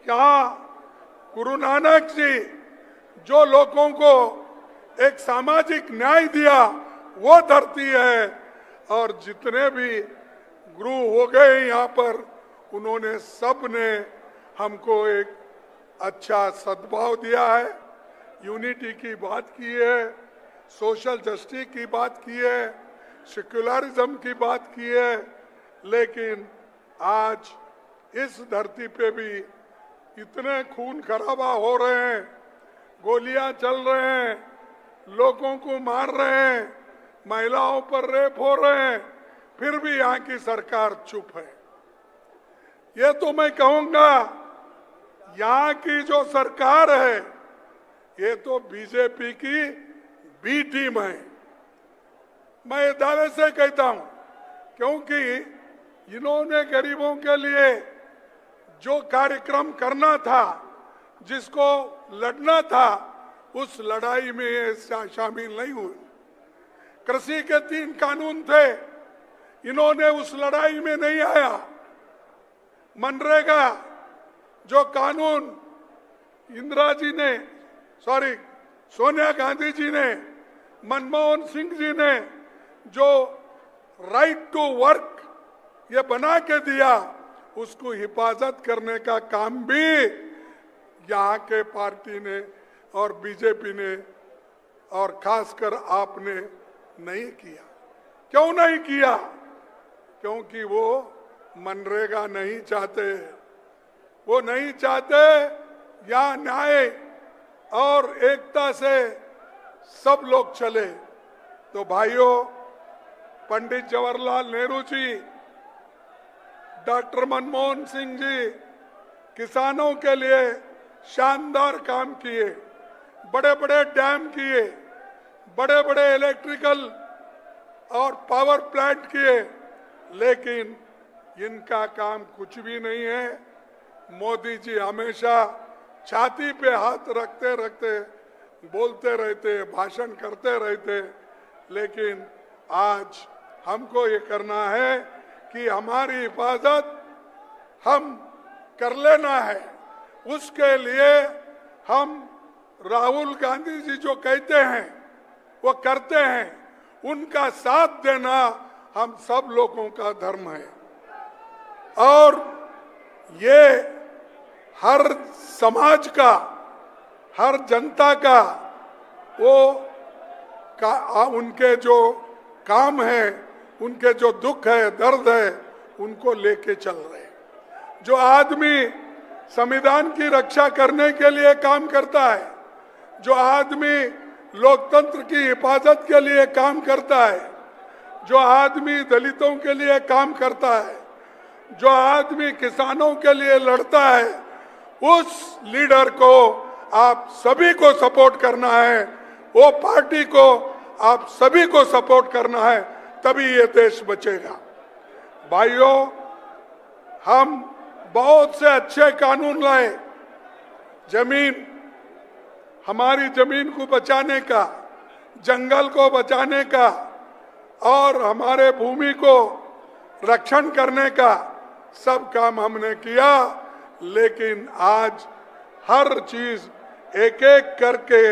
G: यहाँ गुरु नानक जी जो लोगों को एक सामाजिक न्याय दिया वो धरती है, और जितने भी गुरु हो गए यहाँ पर, उन्होंने सब ने हमको एक अच्छा सद्भाव दिया है, यूनिटी की बात की है, सोशल जस्टिस की बात की है, सेक्युलरिज्म की बात की है। लेकिन आज इस धरती पे भी इतने खून खराबा हो रहे हैं, गोलियां चल रहे हैं, लोगों को मार रहे हैं, महिलाओं पर रेप हो रहे हैं, फिर भी यहाँ की सरकार चुप है। ये तो मैं कहूंगा यहाँ की जो सरकार है ये तो बीजेपी की बी टीम है। मैं दावे से कहता हूं क्योंकि इन्होंने गरीबों के लिए जो कार्यक्रम करना था, जिसको लड़ना था, उस लड़ाई में ये शामिल नहीं हुए। कृषि के 3 कानून थे, इन्होंने उस लड़ाई में नहीं आया। मनरेगा जो कानून सोनिया गांधी जी ने, मनमोहन सिंह जी ने जो राइट टू वर्क ये बना के दिया, उसको हिफाजत करने का काम भी यहाँ के पार्टी ने और बीजेपी ने और खासकर आपने नहीं किया। क्यों नहीं किया? क्योंकि वो मनरेगा नहीं चाहते। वो नहीं चाहते यहाँ न्याय और एकता से सब लोग चले। तो भाइयों, पंडित जवाहरलाल नेहरू जी, डॉक्टर मनमोहन सिंह जी किसानों के लिए शानदार काम किए, बड़े बड़े डैम किए, बड़े बड़े इलेक्ट्रिकल और पावर प्लांट किए, लेकिन इनका काम कुछ भी नहीं है। मोदी जी हमेशा छाती पे हाथ रखते रखते बोलते रहते, भाषण करते रहते, लेकिन आज हमको ये करना है कि हमारी हिफाजत हम कर लेना है। उसके लिए हम राहुल गांधी जी जो कहते हैं वो करते हैं, उनका साथ देना हम सब लोगों का धर्म है। और ये हर समाज का, हर जनता का उनके जो काम है, उनके जो दुख है, दर्द है, उनको लेके चल रहे हैं। जो आदमी संविधान की रक्षा करने के लिए काम करता है, जो आदमी लोकतंत्र की हिफाजत के लिए काम करता है, जो आदमी दलितों के लिए काम करता है, जो आदमी किसानों के लिए लड़ता है, उस लीडर को आप सभी को सपोर्ट करना है, वो पार्टी को आप सभी को सपोर्ट करना है, तभी ये देश बचेगा। भाइयों, हम बहुत से अच्छे कानून लाए, हमारी जमीन को बचाने का, जंगल को बचाने का और हमारे भूमि को रक्षण करने का, सब काम हमने किया। लेकिन आज हर चीज एक एक करके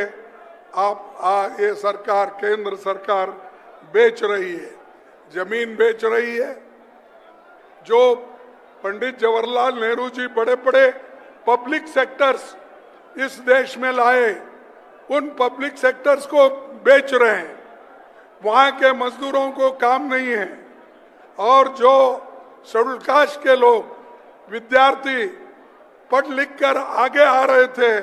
G: ये सरकार, केंद्र सरकार बेच रही है, जमीन बेच रही है। जो पंडित जवाहरलाल नेहरू जी बड़े बड़े पब्लिक सेक्टर्स इस देश में लाए, उन पब्लिक सेक्टर्स को बेच रहे हैं। वहां के मजदूरों को काम नहीं है, और जो शेड्यूल कास्ट के लोग, विद्यार्थी पढ़ लिख कर आगे आ रहे थे,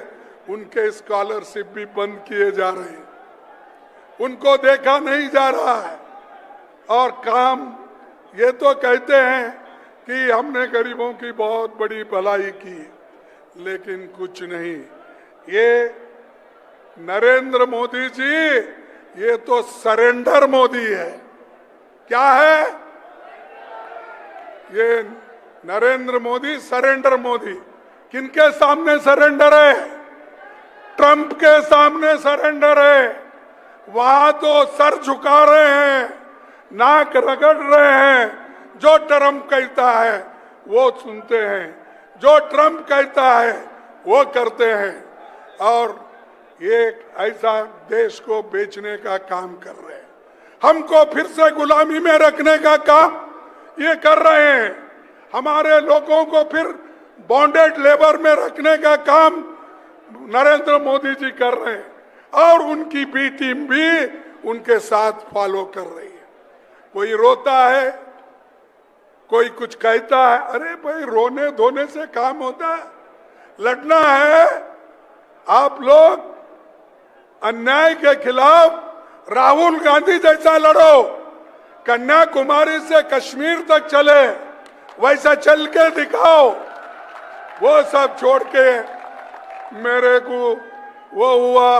G: उनके स्कॉलरशिप भी बंद किए जा रहे हैं, उनको देखा नहीं जा रहा है। और काम ये तो कहते हैं कि हमने गरीबों की बहुत बड़ी भलाई की, लेकिन कुछ नहीं। ये नरेंद्र मोदी जी, ये तो सरेंडर मोदी है। क्या है ये? नरेंद्र मोदी सरेंडर मोदी। किनके सामने सरेंडर है? ट्रंप के सामने सरेंडर है। वहां तो सर झुका रहे हैं, नाक रगड़ रहे हैं। जो ट्रंप कहता है वो सुनते हैं, जो ट्रंप कहता है वो करते हैं। और ये ऐसा देश को बेचने का काम कर रहे हैं, हमको फिर से गुलामी में रखने का काम ये कर रहे हैं, हमारे लोगों को फिर बॉन्डेड लेबर में रखने का काम नरेंद्र मोदी जी कर रहे हैं। और उनकी बी टीम भी उनके साथ फॉलो कर रही है। कोई रोता है, कोई कुछ कहता है। अरे भाई, रोने धोने से काम होता है? लड़ना है। आप लोग अन्याय के खिलाफ राहुल गांधी जैसा लड़ो, कन्याकुमारी से कश्मीर तक चले वैसा चल के दिखाओ। वो सब छोड़ के मेरे को वो हुआ,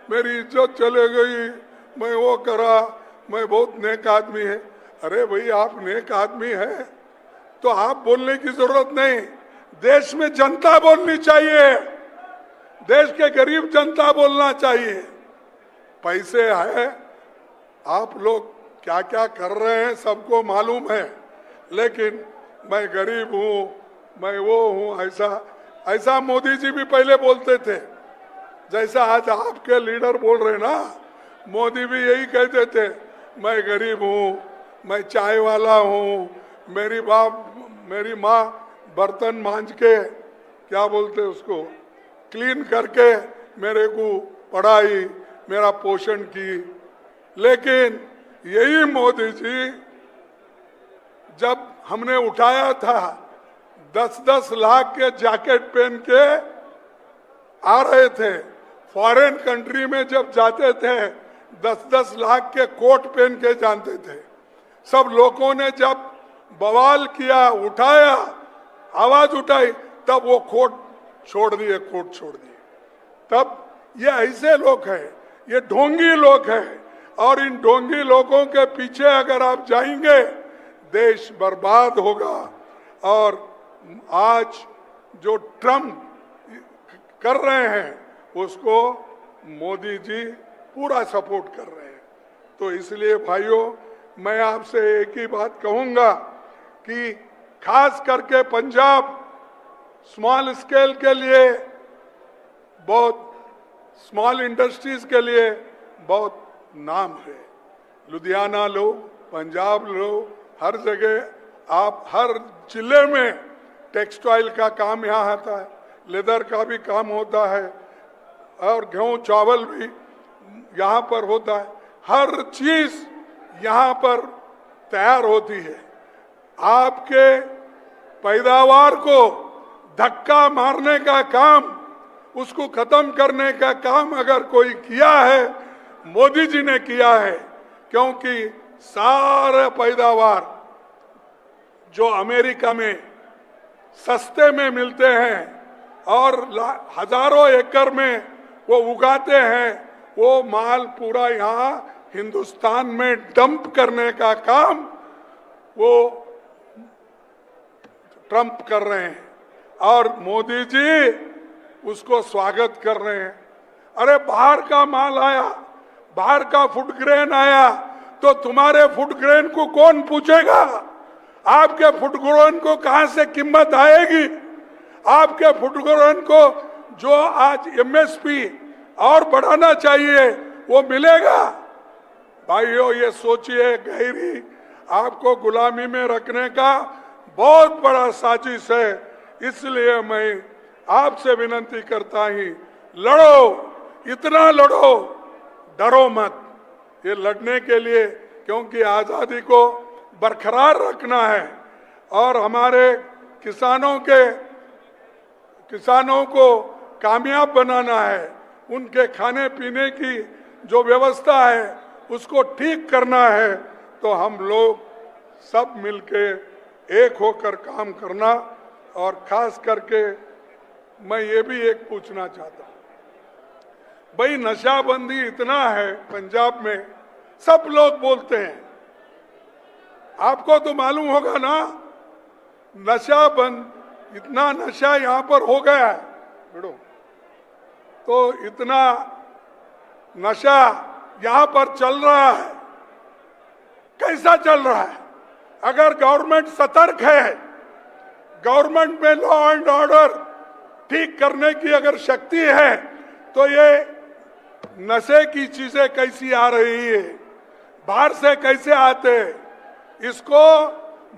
G: मेरी इज्जत चले गई, मैं वो करा, मैं बहुत नेक आदमी है। अरे भाई, आप नेक आदमी है तो आप बोलने की जरूरत नहीं, देश में जनता बोलनी चाहिए, देश के गरीब जनता बोलना चाहिए। पैसे है, आप लोग क्या क्या कर रहे हैं सबको मालूम है, लेकिन मैं गरीब हूँ, मैं वो हूँ, ऐसा मोदी जी भी पहले बोलते थे, जैसा आज आपके लीडर बोल रहे ना। मोदी भी यही कहते थे, मैं गरीब हूँ, मैं चाय वाला हूँ, मेरी माँ बर्तन मांज के, क्या बोलते उसको, क्लीन करके मेरे को पढ़ाई, मेरा पोषण की। लेकिन यही मोदी जी जब हमने उठाया था 10-10 लाख के जैकेट पहन के आ रहे थे, फॉरेन कंट्री में जब जाते थे 10-10 लाख के कोट पहन के जानते थे। सब लोगों ने जब बवाल किया, उठाया, आवाज उठाई, तब वो कोट छोड़ दिए। तब ये ऐसे लोग हैं, ये ढोंगी लोग हैं, और इन ढोंगी लोगों के पीछे अगर आप जाएंगे देश बर्बाद होगा। और आज जो ट्रम्प कर रहे हैं उसको मोदी जी पूरा सपोर्ट कर रहे हैं। तो इसलिए भाइयों, मैं आपसे एक ही बात कहूंगा कि खास करके पंजाब स्मॉल स्केल के लिए, बहुत स्मॉल इंडस्ट्रीज के लिए बहुत नाम है। लुधियाना लो, पंजाब लो, हर जगह आप हर जिले में टेक्सटाइल का काम यहाँ आता है, लेदर का भी काम होता है, और गेहूं चावल भी यहाँ पर होता है। हर चीज यहाँ पर तैयार होती है। आपके पैदावार को धक्का मारने का काम, उसको खत्म करने का काम अगर कोई किया है, मोदी जी ने किया है। क्योंकि सारे पैदावार जो अमेरिका में सस्ते में मिलते हैं और हजारों एकड़ में वो उगाते हैं, वो माल पूरा यहाँ हिंदुस्तान में डंप करने का काम वो ट्रंप कर रहे हैं, और मोदी जी उसको स्वागत कर रहे हैं। अरे बाहर का माल आया, बाहर का फूड ग्रेन आया, तो तुम्हारे फूड ग्रेन को कौन पूछेगा? आपके फूड ग्रेन को कहां से कीमत आएगी? आपके फूड ग्रेन को जो आज एमएसपी और बढ़ाना चाहिए वो मिलेगा? भाइयों, ये सोचिए, गहरी आपको गुलामी में रखने का बहुत बड़ा साजिश है। इसलिए मैं आपसे विनती करता ही, लड़ो, इतना लड़ो, डरो मत। ये लड़ने के लिए, क्योंकि आजादी को बरकरार रखना है और हमारे किसानों को कामयाब बनाना है, उनके खाने पीने की जो व्यवस्था है उसको ठीक करना है, तो हम लोग सब मिलके एक होकर काम करना। और खास करके मैं ये भी एक पूछना चाहता हूं, भाई नशाबंदी इतना है पंजाब में, सब लोग बोलते हैं, आपको तो मालूम होगा ना, नशा बंद, इतना नशा यहां पर हो गया है बेड़ो, तो इतना नशा यहां पर चल रहा है, कैसा चल रहा है? अगर गवर्नमेंट सतर्क है, गवर्नमेंट में लॉ एंड ऑर्डर ठीक करने की अगर शक्ति है, तो ये नशे की चीजें कैसी आ रही है, बाहर से कैसे आते हैं, इसको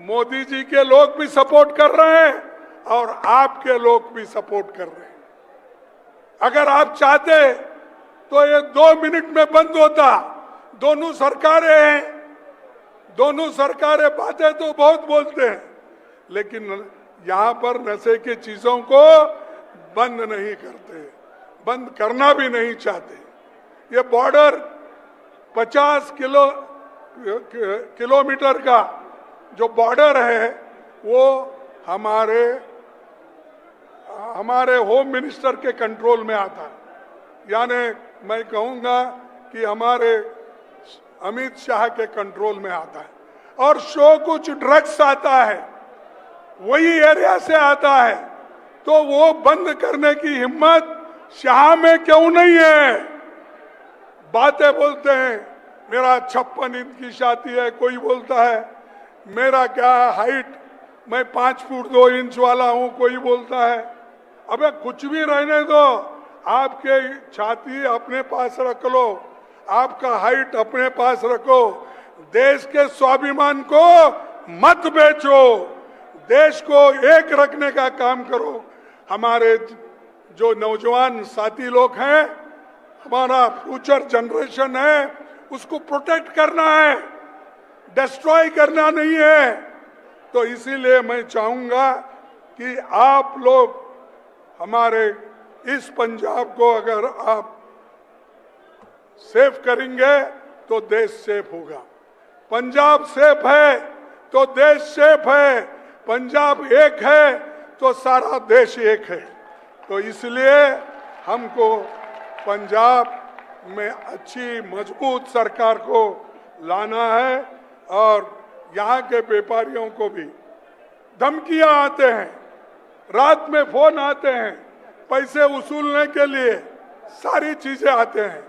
G: मोदी जी के लोग भी सपोर्ट कर रहे हैं और आपके लोग भी सपोर्ट कर रहे हैं। अगर आप चाहते तो ये 2 मिनट में बंद होता। दोनों सरकारें हैं, दोनों सरकारें बातें तो बहुत बोलते हैं, लेकिन यहां पर नशे की चीजों को बंद नहीं करते, बंद करना भी नहीं चाहते। ये बॉर्डर 50 किलोमीटर का जो बॉर्डर है, वो हमारे होम मिनिस्टर के कंट्रोल में आता है, यानी मैं कहूंगा कि हमारे अमित शाह के कंट्रोल में आता है। और शो कुछ ड्रग्स आता है, वही एरिया से आता है, तो वो बंद करने की हिम्मत शाह में क्यों नहीं है? बातें बोलते हैं, मेरा 56 इंच की छाती है, कोई बोलता है मेरा क्या हाइट, मैं 5 फुट 2 इंच वाला हूं, कोई बोलता है। अबे कुछ भी रहने दो, आपके छाती अपने पास रख लो, आपका हाइट अपने पास रखो, देश के स्वाभिमान को मत बेचो, देश को एक रखने का काम करो। हमारे जो नौजवान साथी लोग हैं, हमारा फ्यूचर जनरेशन है, उसको प्रोटेक्ट करना है, डिस्ट्रॉय करना नहीं है। तो इसीलिए मैं चाहूंगा कि आप लोग हमारे इस पंजाब को अगर आप सेफ करेंगे तो देश सेफ होगा। पंजाब सेफ है तो देश सेफ है, पंजाब एक है तो सारा देश एक है। तो इसलिए हमको पंजाब में अच्छी मजबूत सरकार को लाना है। और यहाँ के व्यापारियों को भी धमकियां आते हैं, रात में फोन आते हैं, पैसे वसूलने के लिए सारी चीजें आते हैं।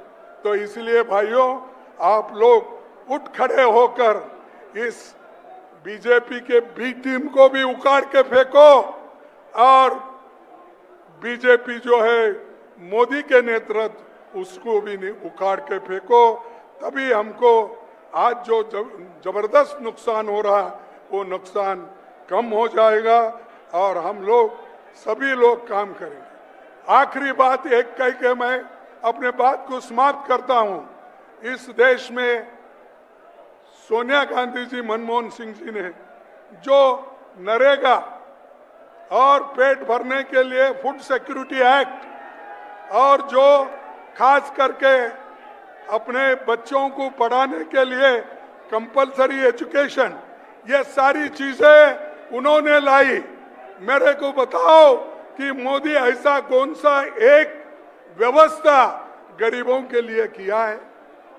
G: तो इसलिए भाइयों, आप लोग उठ खड़े होकर इस बीजेपी के बी टीम को भी उखाड़ के फेंको, और बीजेपी जो है मोदी के नेतृत्व, उसको भी उखाड़ के फेंको। तभी हमको आज जो जबरदस्त नुकसान हो रहा है, वो नुकसान कम हो जाएगा और हम लोग सभी लोग काम करेंगे। आखिरी बात एक कह के मैं अपने बात को समाप्त करता हूं। इस देश में सोनिया गांधी जी, मनमोहन सिंह जी ने जो नरेगा और पेट भरने के लिए फूड सिक्योरिटी एक्ट, और जो खास करके अपने बच्चों को पढ़ाने के लिए कंपलसरी एजुकेशन, ये सारी चीजें उन्होंने लाई। मेरे को बताओ कि मोदी ऐसा कौन सा एक व्यवस्था गरीबों के लिए किया है?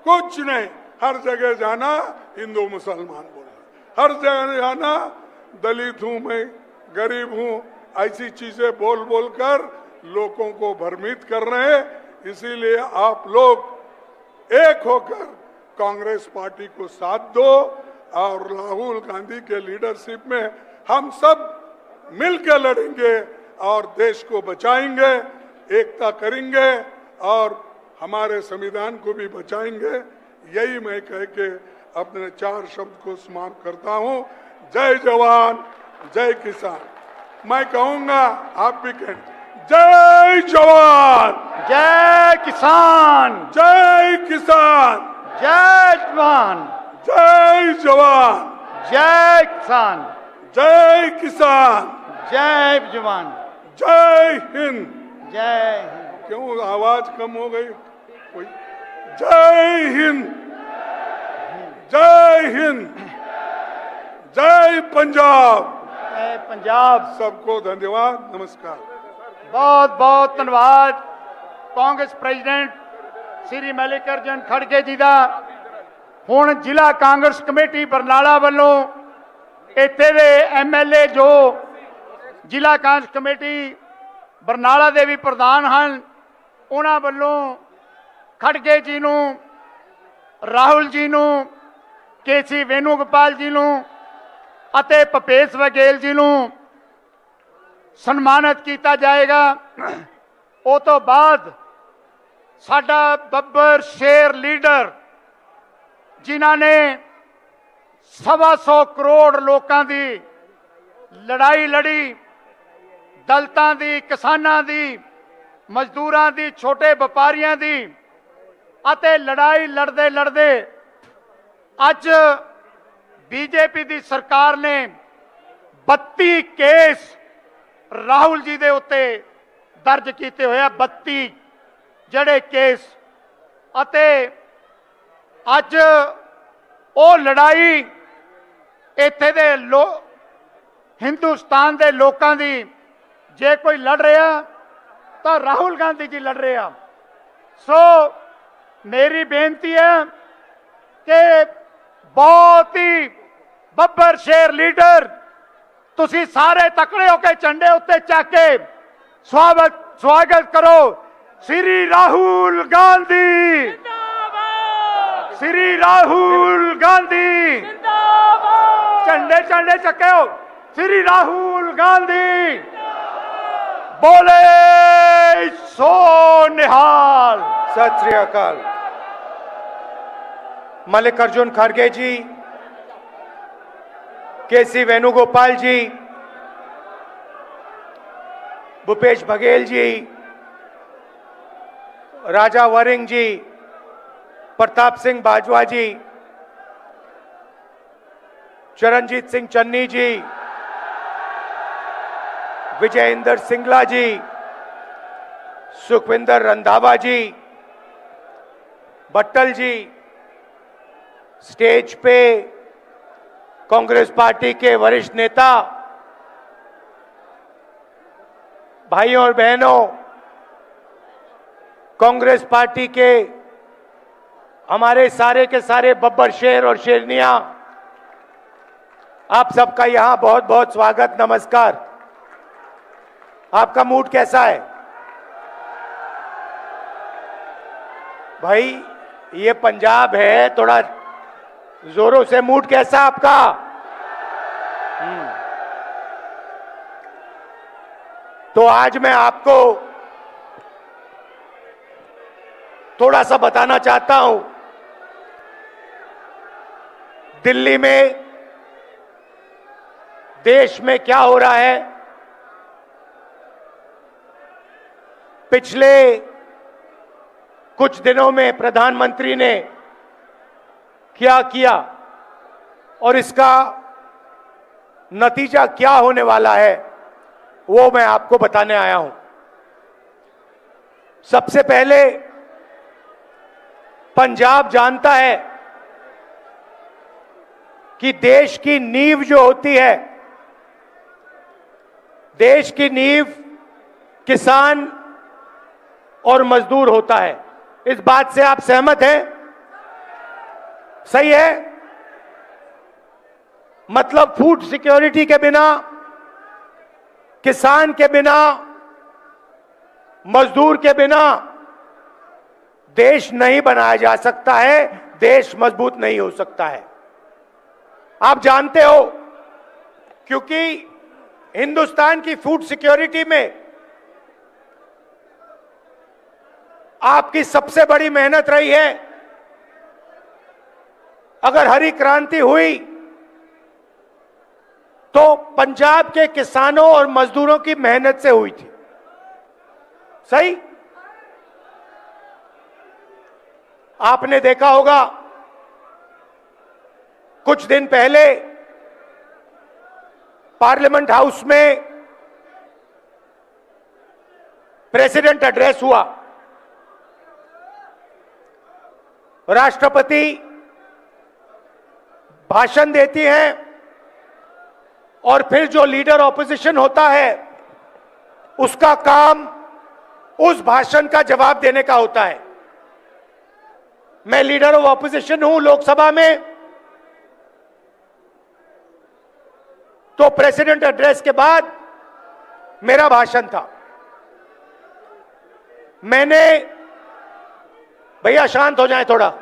G: कुछ नहीं। हर जगह जाना हिंदू मुसलमान बोलना, हर जगह जाना दलित हूं मैं, गरीब हूं, ऐसी चीजें बोल बोल कर लोगों को भ्रमित कर रहे हैं। इसीलिए आप लोग एक होकर कांग्रेस पार्टी को साथ दो और राहुल गांधी के लीडरशिप में हम सब मिलकर लड़ेंगे और देश को बचाएंगे, एकता करेंगे और हमारे संविधान को भी बचाएंगे। यही मैं कह के अपने 4 शब्द को समाप्त करता हूं। जय जवान, जय किसान। मैं कहूंगा आप भी कहें, जय जवान,
A: जय किसान,
G: जय किसान,
A: जय जवान,
G: जय जवान,
A: जय किसान,
G: जय किसान,
A: जय जवान,
G: जय हिंद।
A: जय हिंद।
G: क्यों आवाज कम हो गई? कोई जय हिंद, जय हिंद, जय पंजाब।
A: जय पंजाब।
G: सबको धन्यवाद, नमस्कार।
A: बहुत बहुत धन्यवाद कांग्रेस प्रेसिडेंट श्री मल्लिकार्जुन खड़गे जी का। हुण जिला कांग्रेस कमेटी बरनाला वालों इत्थे दे MLA जो जिला कांग्रेस कमेटी बरनाला दे भी प्रधान हैं, उन्हां वालों खड़गे जी नूं, राहुल जी नूं, KC वेणुगोपाल जी नूं अते भूपेश बघेल जी नूं सन्मानित किया जाएगा। उस तो बाद साडा बब्बर शेर लीडर जिन्हां ने 125 करोड़ लोगों की लड़ाई लड़ी, दलितां दी, किसानां दी, मजदूरां दी, छोटे व्यापारियों की, अते लड़ाई लड़दे लड़दे अज बीजेपी की सरकार ने 32 केस राहुल जी दे उत्ते दर्ज किए हुए, 32 जड़े केस, अते अज वो लड़ाई इत्थे दे हिंदुस्तान के लोगों की जे कोई लड़ रहा तो राहुल गांधी जी लड़ रहे हैं। सो मेरी बेनती है कि बहुत ही बब्बर शेर लीडर तुसी सारे तकड़े होकर झंडे उत्ते चक के स्वागत करो श्री राहुल गांधी, श्री राहुल गांधी। झंडे झंडे चके हो श्री राहुल गांधी। बोले सो निहाल।
H: सत श्री अकाल। मल्लिकार्जुन खड़गे जी, KC वेणुगोपाल जी, भूपेश बघेल जी, राजा वरिंग जी, प्रताप सिंह बाजवा जी, चरणजीत सिंह चन्नी जी, विजयेंद्र सिंगला जी, सुखविंदर रंधावा जी, भट्टल जी, स्टेज पे कांग्रेस पार्टी के वरिष्ठ नेता, भाइयों और बहनों, कांग्रेस पार्टी के हमारे सारे के सारे बब्बर शेर और शेरनियां, आप सबका यहां बहुत बहुत स्वागत, नमस्कार। आपका मूड कैसा है भाई? ये पंजाब है, थोड़ा जोरों से मूड कैसा आपका? तो आज मैं आपको थोड़ा सा बताना चाहता हूं। दिल्ली में, देश में क्या हो रहा है। पिछले कुछ दिनों में प्रधानमंत्री ने क्या किया और इसका नतीजा क्या होने वाला है, वो मैं आपको बताने आया हूं। सबसे पहले पंजाब जानता है कि देश की नींव जो होती है, देश की नींव किसान और मजदूर होता है। इस बात से आप सहमत हैं? सही है? मतलब फूड सिक्योरिटी के बिना, किसान के बिना, मजदूर के बिना देश नहीं बनाया जा सकता है, देश मजबूत नहीं हो सकता है। आप जानते हो, क्योंकि हिंदुस्तान की फूड सिक्योरिटी में आपकी सबसे बड़ी मेहनत रही है। अगर हरी क्रांति हुई तो पंजाब के किसानों और मजदूरों की मेहनत से हुई थी। सही? आपने देखा होगा कुछ दिन पहले पार्लियामेंट हाउस में प्रेसिडेंट एड्रेस हुआ। राष्ट्रपति भाषण देती हैं और फिर जो लीडर ऑपोजिशन होता है उसका काम उस भाषण का जवाब देने का होता है। मैं लीडर ऑफ ऑपोजिशन हूं लोकसभा में, तो प्रेसिडेंट एड्रेस के बाद मेरा भाषण था। मैंने, भैया शांत हो जाए थोड़ा,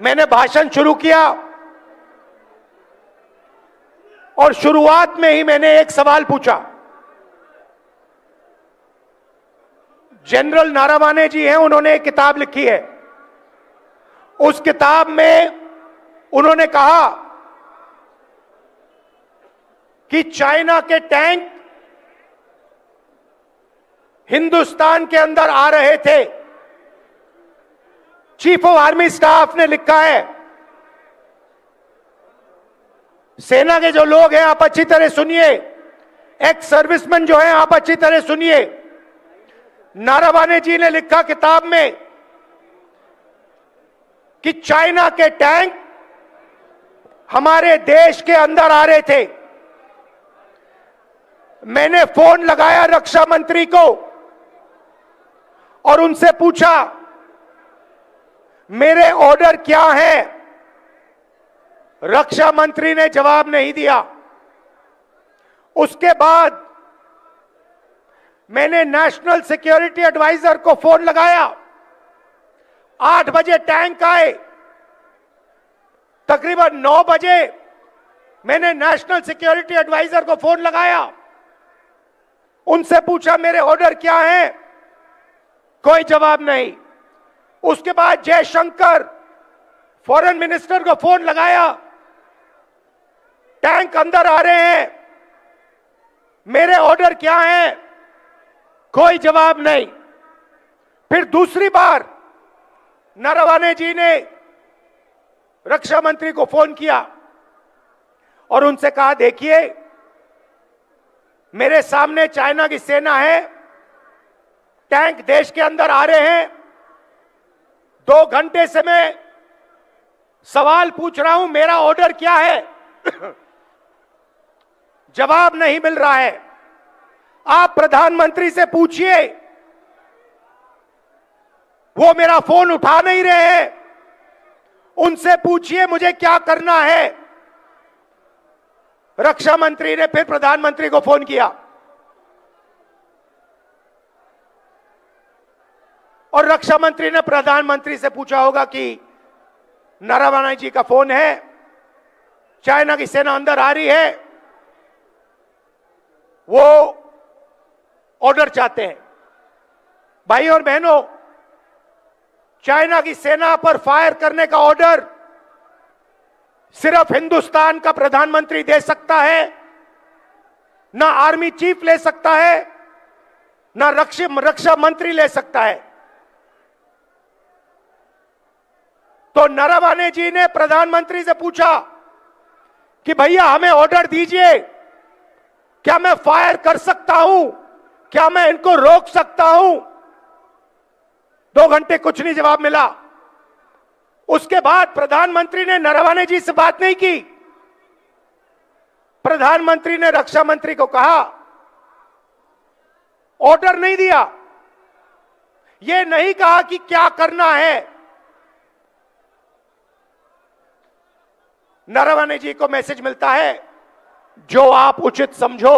H: मैंने भाषण शुरू किया और शुरुआत में ही मैंने एक सवाल पूछा। जनरल नारावाने जी हैं, उन्होंने एक किताब लिखी है। उस किताब में उन्होंने कहा कि चाइना के टैंक हिंदुस्तान के अंदर आ रहे थे। चीफ ऑफ आर्मी स्टाफ ने लिखा है। सेना के जो लोग हैं आप अच्छी तरह सुनिए, एक्स सर्विसमैन जो हैं आप अच्छी तरह सुनिए। नारावाने जी ने लिखा किताब में कि चाइना के टैंक हमारे देश के अंदर आ रहे थे। मैंने फोन लगाया रक्षा मंत्री को और उनसे पूछा मेरे ऑर्डर क्या है। रक्षा मंत्री ने जवाब नहीं दिया। उसके बाद मैंने नेशनल सिक्योरिटी एडवाइजर को फोन लगाया। 8 बजे टैंक आए। तकरीबन 9 बजे मैंने नेशनल सिक्योरिटी एडवाइजर को फोन लगाया, उनसे पूछा मेरे ऑर्डर क्या हैं, कोई जवाब नहीं। उसके बाद जयशंकर फॉरेन मिनिस्टर को फोन लगाया, टैंक अंदर आ रहे हैं, मेरे ऑर्डर क्या हैं, कोई जवाब नहीं। फिर दूसरी बार नारावाने जी ने रक्षा मंत्री को फोन किया और उनसे कहा देखिए मेरे सामने चाइना की सेना है, टैंक देश के अंदर आ रहे हैं, 2 घंटे से मैं सवाल पूछ रहा हूं मेरा ऑर्डर क्या है, जवाब नहीं मिल रहा है। आप प्रधानमंत्री से पूछिए, वो मेरा फोन उठा नहीं रहे हैं, उनसे पूछिए मुझे क्या करना है। रक्षा मंत्री ने फिर प्रधानमंत्री को फोन किया और रक्षा मंत्री ने प्रधानमंत्री से पूछा होगा कि नारावाने जी का फोन है, चाइना की सेना अंदर आ रही है, वो ऑर्डर चाहते हैं। भाई और बहनों, चाइना की सेना पर फायर करने का ऑर्डर सिर्फ हिंदुस्तान का प्रधानमंत्री दे सकता है, ना आर्मी चीफ ले सकता है, ना रक्षा मंत्री ले सकता है। तो नारावाने जी ने प्रधानमंत्री से पूछा कि भैया हमें ऑर्डर दीजिए, क्या मैं फायर कर सकता हूं, क्या मैं इनको रोक सकता हूं। 2 घंटे कुछ नहीं जवाब मिला। उसके बाद प्रधानमंत्री ने नारावाने जी से बात नहीं की। प्रधानमंत्री ने रक्षा मंत्री को कहा, ऑर्डर नहीं दिया, यह नहीं कहा कि क्या करना है। नारावाने जी को मैसेज मिलता है, जो आप उचित समझो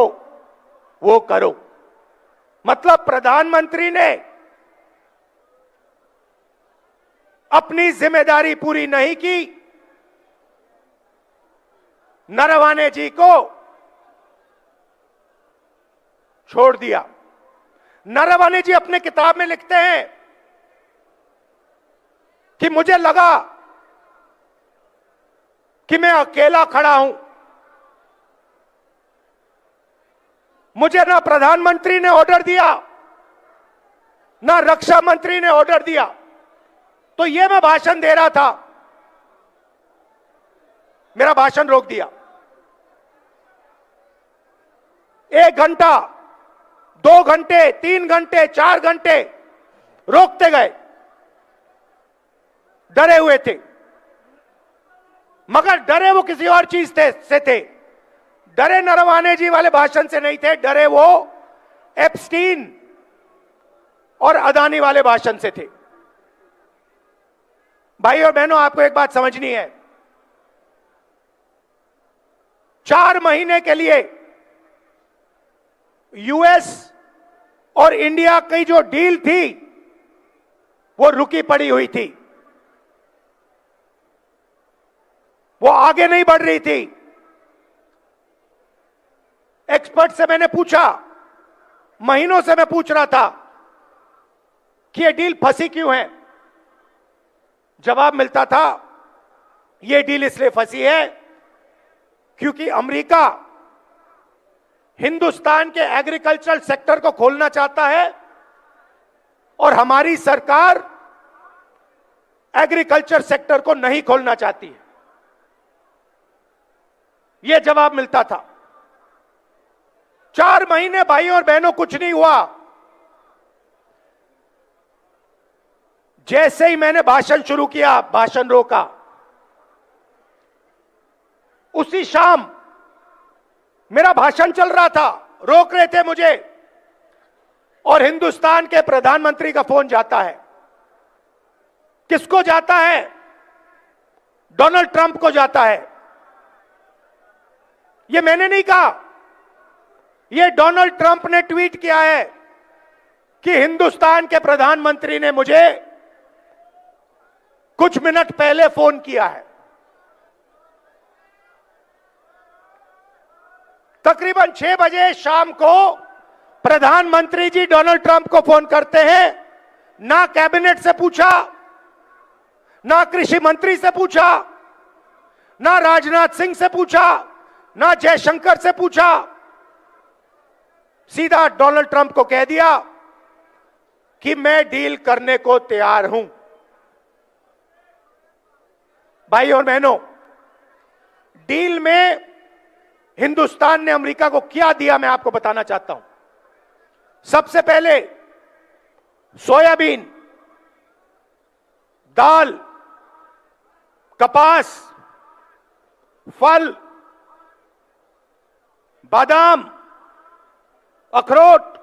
H: वो करो। मतलब प्रधानमंत्री ने अपनी जिम्मेदारी पूरी नहीं की, नारावाने जी को छोड़ दिया। नारावाने जी अपने किताब में लिखते हैं कि मुझे लगा कि मैं अकेला खड़ा हूं, मुझे ना प्रधानमंत्री ने ऑर्डर दिया, ना रक्षा मंत्री ने ऑर्डर दिया, तो ये मैं भाषण दे रहा था, मेरा भाषण रोक दिया। 1 घंटा, 2 घंटे, 3 घंटे, 4 घंटे रोकते गए, डरे हुए थे, मगर डरे वो किसी और चीज से थे। डरे नरवाने जी वाले भाषण से नहीं थे, डरे वो एप्स्टीन और अदानी वाले भाषण से थे। भाई और बहनों, आपको एक बात समझनी है, 4 महीने के लिए यूएस और इंडिया की जो डील थी वो रुकी पड़ी हुई थी, वो आगे नहीं बढ़ रही थी। एक्सपर्ट से मैंने पूछा, महीनों से मैं पूछ रहा था कि ये डील फंसी क्यों है। जवाब मिलता था, ये डील इसलिए फंसी है क्योंकि अमेरिका हिंदुस्तान के एग्रीकल्चरल सेक्टर को खोलना चाहता है और हमारी सरकार एग्रीकल्चर सेक्टर को नहीं खोलना चाहती है। यह जवाब मिलता था। 4 महीने भाई और बहनों कुछ नहीं हुआ। जैसे ही मैंने भाषण शुरू किया, भाषण रोका, उसी शाम मेरा भाषण चल रहा था, रोक रहे थे मुझे, और हिंदुस्तान के प्रधानमंत्री का फोन जाता है। किसको जाता है? डोनाल्ड ट्रंप को जाता है। यह मैंने नहीं कहा, यह डोनाल्ड ट्रंप ने ट्वीट किया है कि हिंदुस्तान के प्रधानमंत्री ने मुझे कुछ मिनट पहले फोन किया है। तकरीबन 6 बजे शाम को प्रधानमंत्री जी डोनाल्ड ट्रंप को फोन करते हैं। ना कैबिनेट से पूछा, ना कृषि मंत्री से पूछा, ना राजनाथ सिंह से पूछा, ना जयशंकर से पूछा, सीधा डोनाल्ड ट्रंप को कह दिया कि मैं डील करने को तैयार हूं। भाई और बहनों, डील में हिंदुस्तान ने अमेरिका को क्या दिया मैं आपको बताना चाहता हूं। सबसे पहले सोयाबीन, दाल, कपास, फल, बादाम, अखरोट,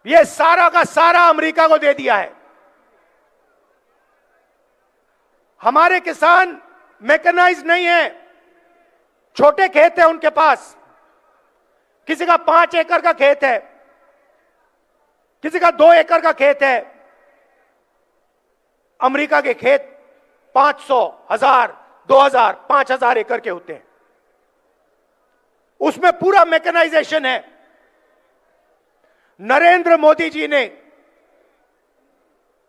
H: यह सारा का सारा अमेरिका को दे दिया है। हमारे किसान मैकेनाइज नहीं है, छोटे खेत है उनके पास। किसी का 5 एकड़ का खेत है, किसी का 2 एकड़ का खेत है। अमेरिका के खेत 500, 1000, 2000, 5000 एकड़ के होते हैं। उसमें पूरा मैकेनाइजेशन है। नरेंद्र मोदी जी ने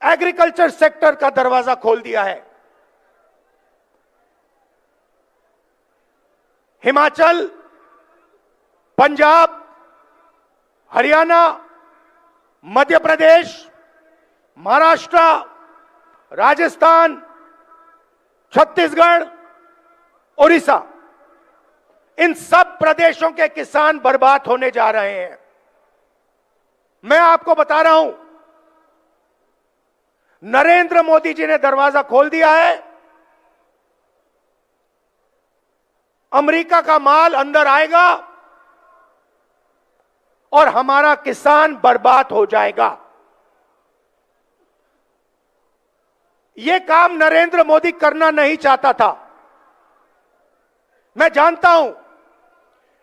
H: एग्रीकल्चर सेक्टर का दरवाजा खोल दिया है। हिमाचल, पंजाब, हरियाणा, मध्य प्रदेश, महाराष्ट्र, राजस्थान, छत्तीसगढ़, उड़ीसा, इन सब प्रदेशों के किसान बर्बाद होने जा रहे हैं। मैं आपको बता रहा हूं, नरेंद्र मोदी जी ने दरवाजा खोल दिया है। अमेरिका का माल अंदर आएगा और हमारा किसान बर्बाद हो जाएगा। यह काम नरेंद्र मोदी करना नहीं चाहता था, मैं जानता हूं,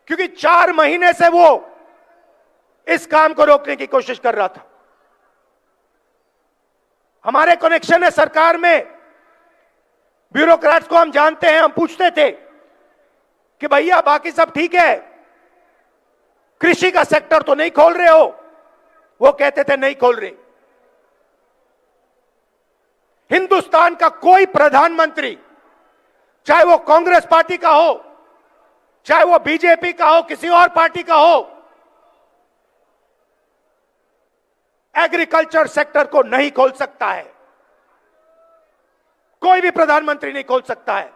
H: क्योंकि 4 महीने से वो इस काम को रोकने की कोशिश कर रहा था। हमारे कनेक्शन है सरकार में, ब्यूरोक्रेट्स को हम जानते हैं। हम पूछते थे कि भैया बाकी सब ठीक है, कृषि का सेक्टर तो नहीं खोल रहे हो? वो कहते थे नहीं खोल रहे। हिंदुस्तान का कोई प्रधानमंत्री, चाहे वो कांग्रेस पार्टी का हो, चाहे वो बीजेपी का हो, किसी और पार्टी का हो, एग्रीकल्चर सेक्टर को नहीं खोल सकता है। कोई भी प्रधानमंत्री नहीं खोल सकता है।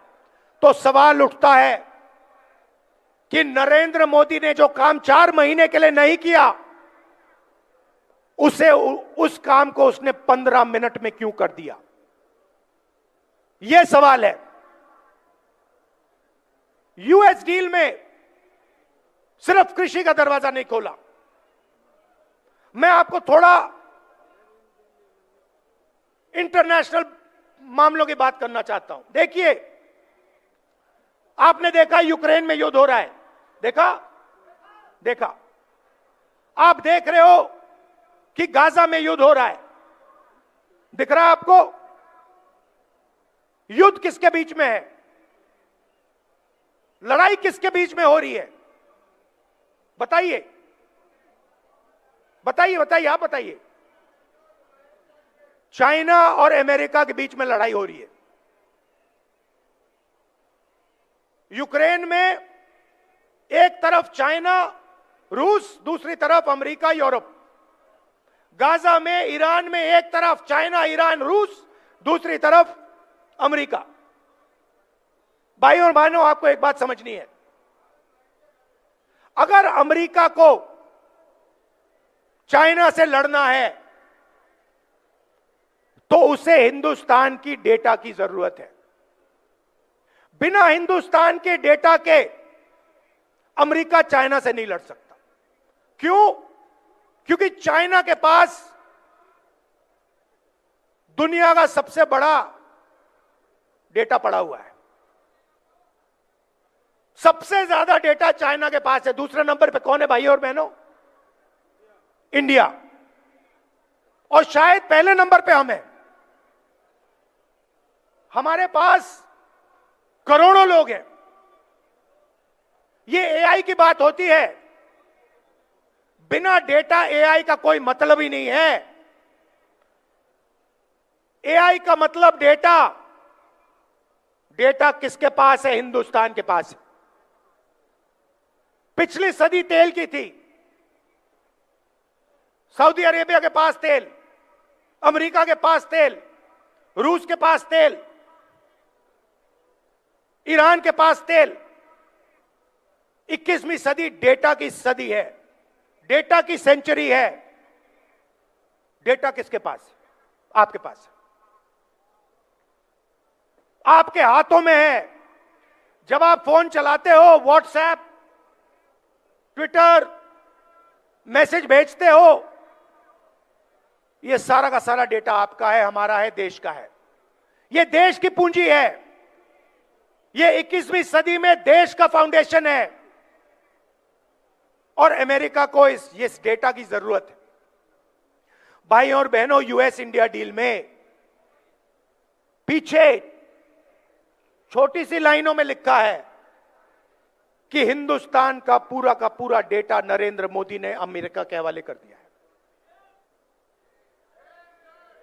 H: तो सवाल उठता है कि नरेंद्र मोदी ने जो काम 4 महीने के लिए नहीं किया, उस काम को उसने 15 मिनट में क्यों कर दिया? यह सवाल है। यूएस डील में सिर्फ कृषि का दरवाजा नहीं खोला। मैं आपको थोड़ा इंटरनेशनल मामलों की बात करना चाहता हूं। देखिए, आपने देखा यूक्रेन में युद्ध हो रहा है, देखा। आप देख रहे हो कि गाजा में युद्ध हो रहा है, दिख रहा है आपको? युद्ध किसके बीच में है? लड़ाई किसके बीच में हो रही है? बताइए, आप बताइए। चाइना और अमेरिका के बीच में लड़ाई हो रही है। यूक्रेन में एक तरफ चाइना रूस, दूसरी तरफ अमेरिका यूरोप। गाजा में ईरान में एक तरफ चाइना ईरान रूस, दूसरी तरफ अमेरिका। भाइयों और बहनों, आपको एक बात समझनी है, अगर अमेरिका को चाइना से लड़ना है तो उसे हिंदुस्तान की डेटा की जरूरत है। बिना हिंदुस्तान के डेटा के अमेरिका चाइना से नहीं लड़ सकता। क्यों? क्योंकि चाइना के पास दुनिया का सबसे बड़ा डेटा पड़ा हुआ है। सबसे ज्यादा डेटा चाइना के पास है। दूसरे नंबर पे कौन है भाइयों और बहनों? इंडिया। और शायद पहले नंबर पे हम हैं। हमारे पास करोड़ों लोग हैं। ये एआई की बात होती है, बिना डेटा एआई का कोई मतलब ही नहीं है। एआई का मतलब डेटा। डेटा किसके पास है? हिंदुस्तान के पास है। पिछली सदी तेल की थी। सऊदी अरेबिया के पास तेल, अमेरिका के पास तेल, रूस के पास तेल, ईरान के पास तेल। 21वीं सदी डेटा की सदी है, डेटा की सेंचुरी है। डेटा किसके पास है? आपके पास है, आपके हाथों में है। जब आप फोन चलाते हो, व्हाट्सएप, ट्विटर, मैसेज भेजते हो, यह सारा का सारा डेटा आपका है, हमारा है, देश का है। यह देश की पूंजी है। यह 21वीं सदी में देश का फाउंडेशन है और अमेरिका को इस डेटा की जरूरत है। भाइयों और बहनों, यूएस इंडिया डील में पीछे छोटी सी लाइनों में लिखा है कि हिंदुस्तान का पूरा डेटा नरेंद्र मोदी ने अमेरिका के हवाले कर दिया है।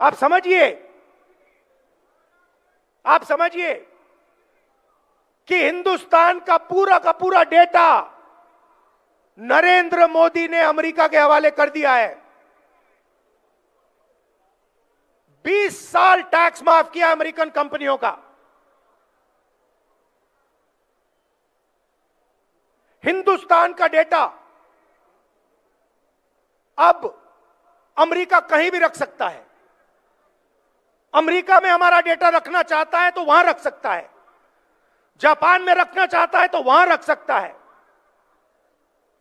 H: आप समझिए कि हिंदुस्तान का पूरा डेटा नरेंद्र मोदी ने अमेरिका के हवाले कर दिया है। 20 साल टैक्स माफ किया अमेरिकन कंपनियों का। हिंदुस्तान का डेटा अब अमेरिका कहीं भी रख सकता है। अमेरिका में हमारा डेटा रखना चाहता है तो वहां रख सकता है। जापान में रखना चाहता है तो वहां रख सकता है।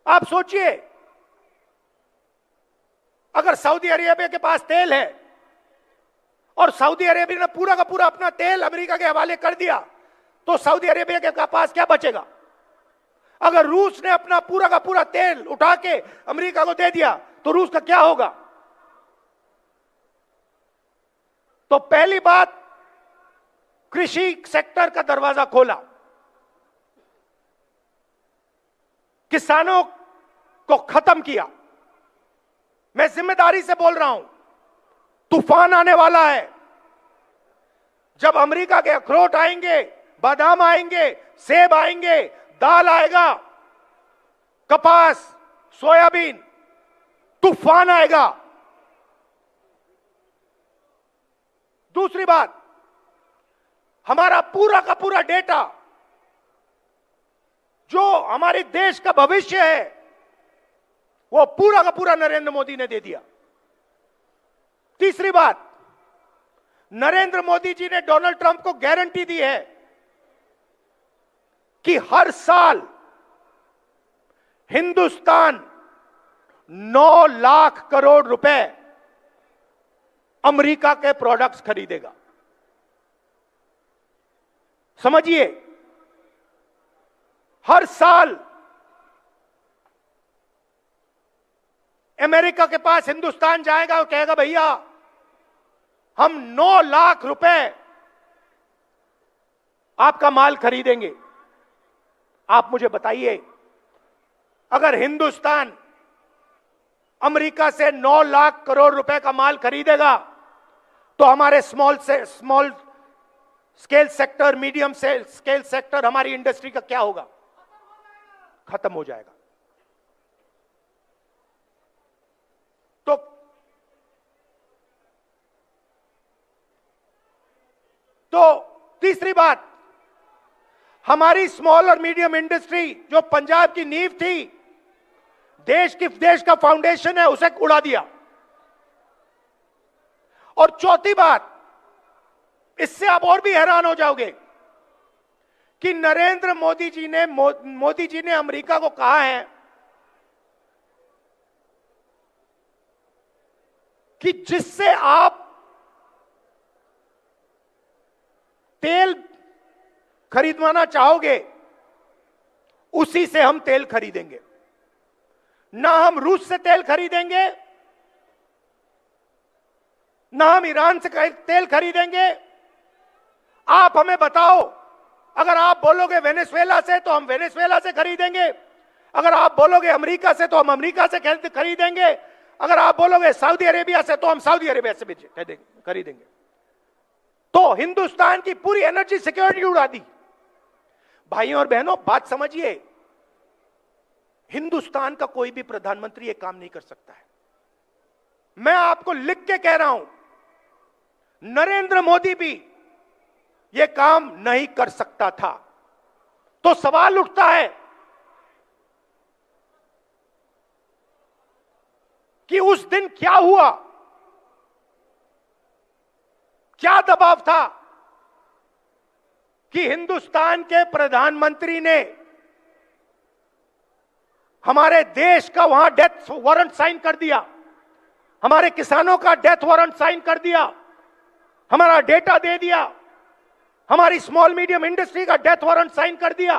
H: आप सोचिए, अगर सऊदी अरेबिया के पास तेल है और सऊदी अरेबिया ने पूरा का पूरा अपना तेल अमेरिका के हवाले कर दिया, तो सऊदी अरेबिया के पास क्या बचेगा? अगर रूस ने अपना पूरा का पूरा तेल उठा के अमेरिका को दे दिया, तो रूस का क्या होगा? तो पहली बात, कृषि सेक्टर का दरवाजा खोला, किसानों को खत्म किया। मैं जिम्मेदारी से बोल रहा हूं, तूफान आने वाला है। जब अमेरिका के अखरोट आएंगे, बादाम आएंगे, सेब आएंगे, दाल आएगा, कपास, सोयाबीन, तूफान आएगा। दूसरी बात, हमारा पूरा का पूरा डेटा जो हमारे देश का भविष्य है, वो पूरा का पूरा नरेंद्र मोदी ने दे दिया। तीसरी बात, नरेंद्र मोदी जी ने डोनाल्ड ट्रंप को गारंटी दी है कि हर साल हिंदुस्तान 9 लाख करोड़ रुपए अमेरिका के प्रोडक्ट्स खरीदेगा। समझिए, हर साल अमेरिका के पास हिंदुस्तान जाएगा और कहेगा भैया हम 9 लाख रुपए आपका माल खरीदेंगे। आप मुझे बताइए, अगर हिंदुस्तान अमेरिका से 9 लाख करोड़ रुपए का माल खरीदेगा तो हमारे small scale sector, medium scale sector, हमारी इंडस्ट्री का क्या होगा? खत्म हो जाएगा। तो तीसरी बात, हमारी स्मॉल और मीडियम इंडस्ट्री जो पंजाब की नींव थी, देश का फाउंडेशन है, उसे उड़ा दिया। और चौथी बात, इससे आप और भी हैरान हो जाओगे कि नरेंद्र मोदी जी ने अमेरिका को कहा है कि जिससे आप तेल खरीदवाना चाहोगे उसी से हम तेल खरीदेंगे। ना हम रूस से तेल खरीदेंगे, ना हम ईरान से तेल खरीदेंगे। आप हमें बताओ, अगर आप बोलोगे वेनेजुएला से तो हम वेनेजुएला से खरीदेंगे, अगर आप बोलोगे अमेरिका से तो हम अमेरिका से खरीदेंगे, अगर आप बोलोगे सऊदी अरेबिया से तो हम सऊदी अरेबिया से भी खरीदेंगे। तो हिंदुस्तान की पूरी एनर्जी सिक्योरिटी उड़ा दी। भाइयों और बहनों, बात समझिए, हिंदुस्तान का कोई भी प्रधानमंत्री ये काम नहीं कर सकता है। मैं आपको लिख के कह रहा हूं, नरेंद्र मोदी भी ये काम नहीं कर सकता था। तो सवाल उठता है कि उस दिन क्या हुआ, क्या दबाव था कि हिंदुस्तान के प्रधानमंत्री ने हमारे देश का वहां डेथ वारंट साइन कर दिया, हमारे किसानों का डेथ वारंट साइन कर दिया, हमारा डेटा दे दिया, हमारी स्मॉल मीडियम इंडस्ट्री का डेथ वारंट साइन कर दिया।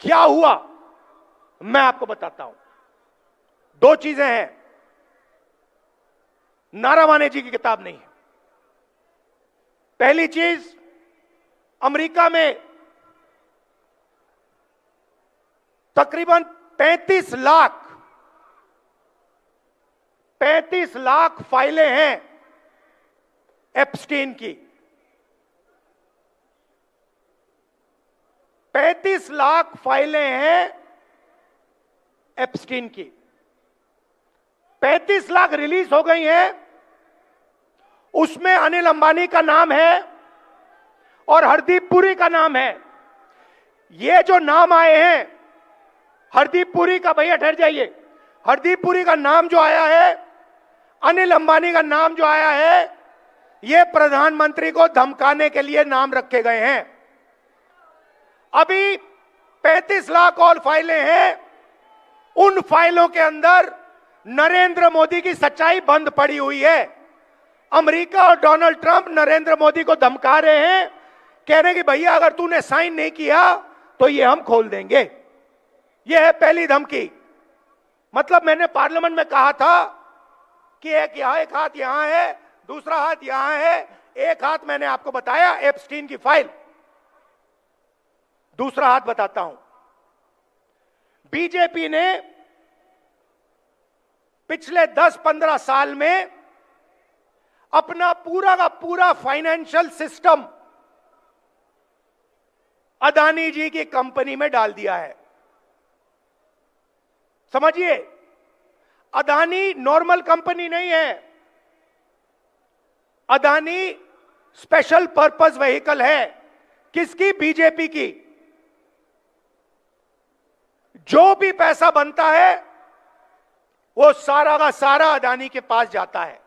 H: क्या हुआ, मैं आपको बताता हूं। 2 चीजें हैं, नारावाने जी की किताब नहीं है। पहली चीज, अमेरिका में तकरीबन 35 लाख फाइलें हैं एप्स्टीन की। 35 लाख फाइलें हैं एप्स्टीन की। 35 लाख रिलीज हो गई हैं, उसमें अनिल अंबानी का नाम है और हरदीप पुरी का नाम है। ये जो नाम आए हैं, हरदीप पुरी का, भैया ठहर जाइए, हरदीप पुरी का नाम जो आया है, अनिल अंबानी का नाम जो आया है, ये प्रधानमंत्री को धमकाने के लिए नाम रखे गए हैं। अभी 35 लाख और फाइलें हैं, उन फाइलों के अंदर नरेंद्र मोदी की सच्चाई बंद पड़ी हुई है। अमेरिका और डोनाल्ड ट्रंप नरेंद्र मोदी को धमका रहे हैं, कह रहे हैं कि भैया अगर तूने साइन नहीं किया तो ये हम खोल देंगे। ये है पहली धमकी। मतलब मैंने पार्लियामेंट में कहा था कि एक हाथ यहां है, दूसरा हाथ यहां है, एक हाथ मैंने आपको बताया एप्स्टीन की फाइल, दूसरा हाथ बताता हूं। बीजेपी ने पिछले 10-15 साल में अपना पूरा का पूरा फाइनेंशियल सिस्टम अदानी जी की कंपनी में डाल दिया है। समझिए, अदानी नॉर्मल कंपनी नहीं है, अदानी स्पेशल पर्पस व्हीकल है। किसकी? बीजेपी की। जो भी पैसा बनता है वो सारा का सारा अदानी के पास जाता है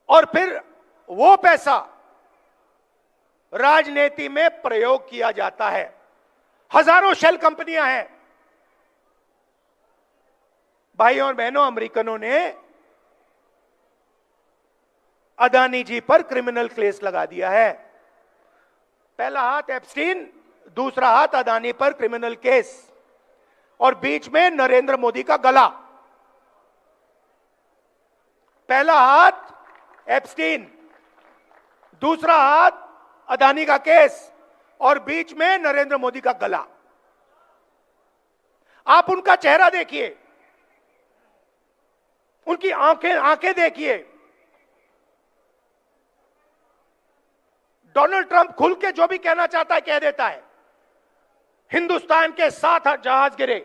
H: और फिर वो पैसा राजनीति में प्रयोग किया जाता है। हजारों शेल कंपनियां हैं। भाइयों और बहनों, अमेरिकनों ने अदानी जी पर क्रिमिनल केस लगा दिया है। पहला हाथ एप्स्टीन, दूसरा हाथ अदानी पर क्रिमिनल केस, और बीच में नरेंद्र मोदी का गला। पहला हाथ एप्स्टीन, दूसरा हाथ अदानी का केस, और बीच में नरेंद्र मोदी का गला। आप उनका चेहरा देखिए, उनकी आंखें देखिए। डोनाल्ड ट्रंप खुल के जो भी कहना चाहता है कह देता है। हिंदुस्तान के 7 जहाज गिरे,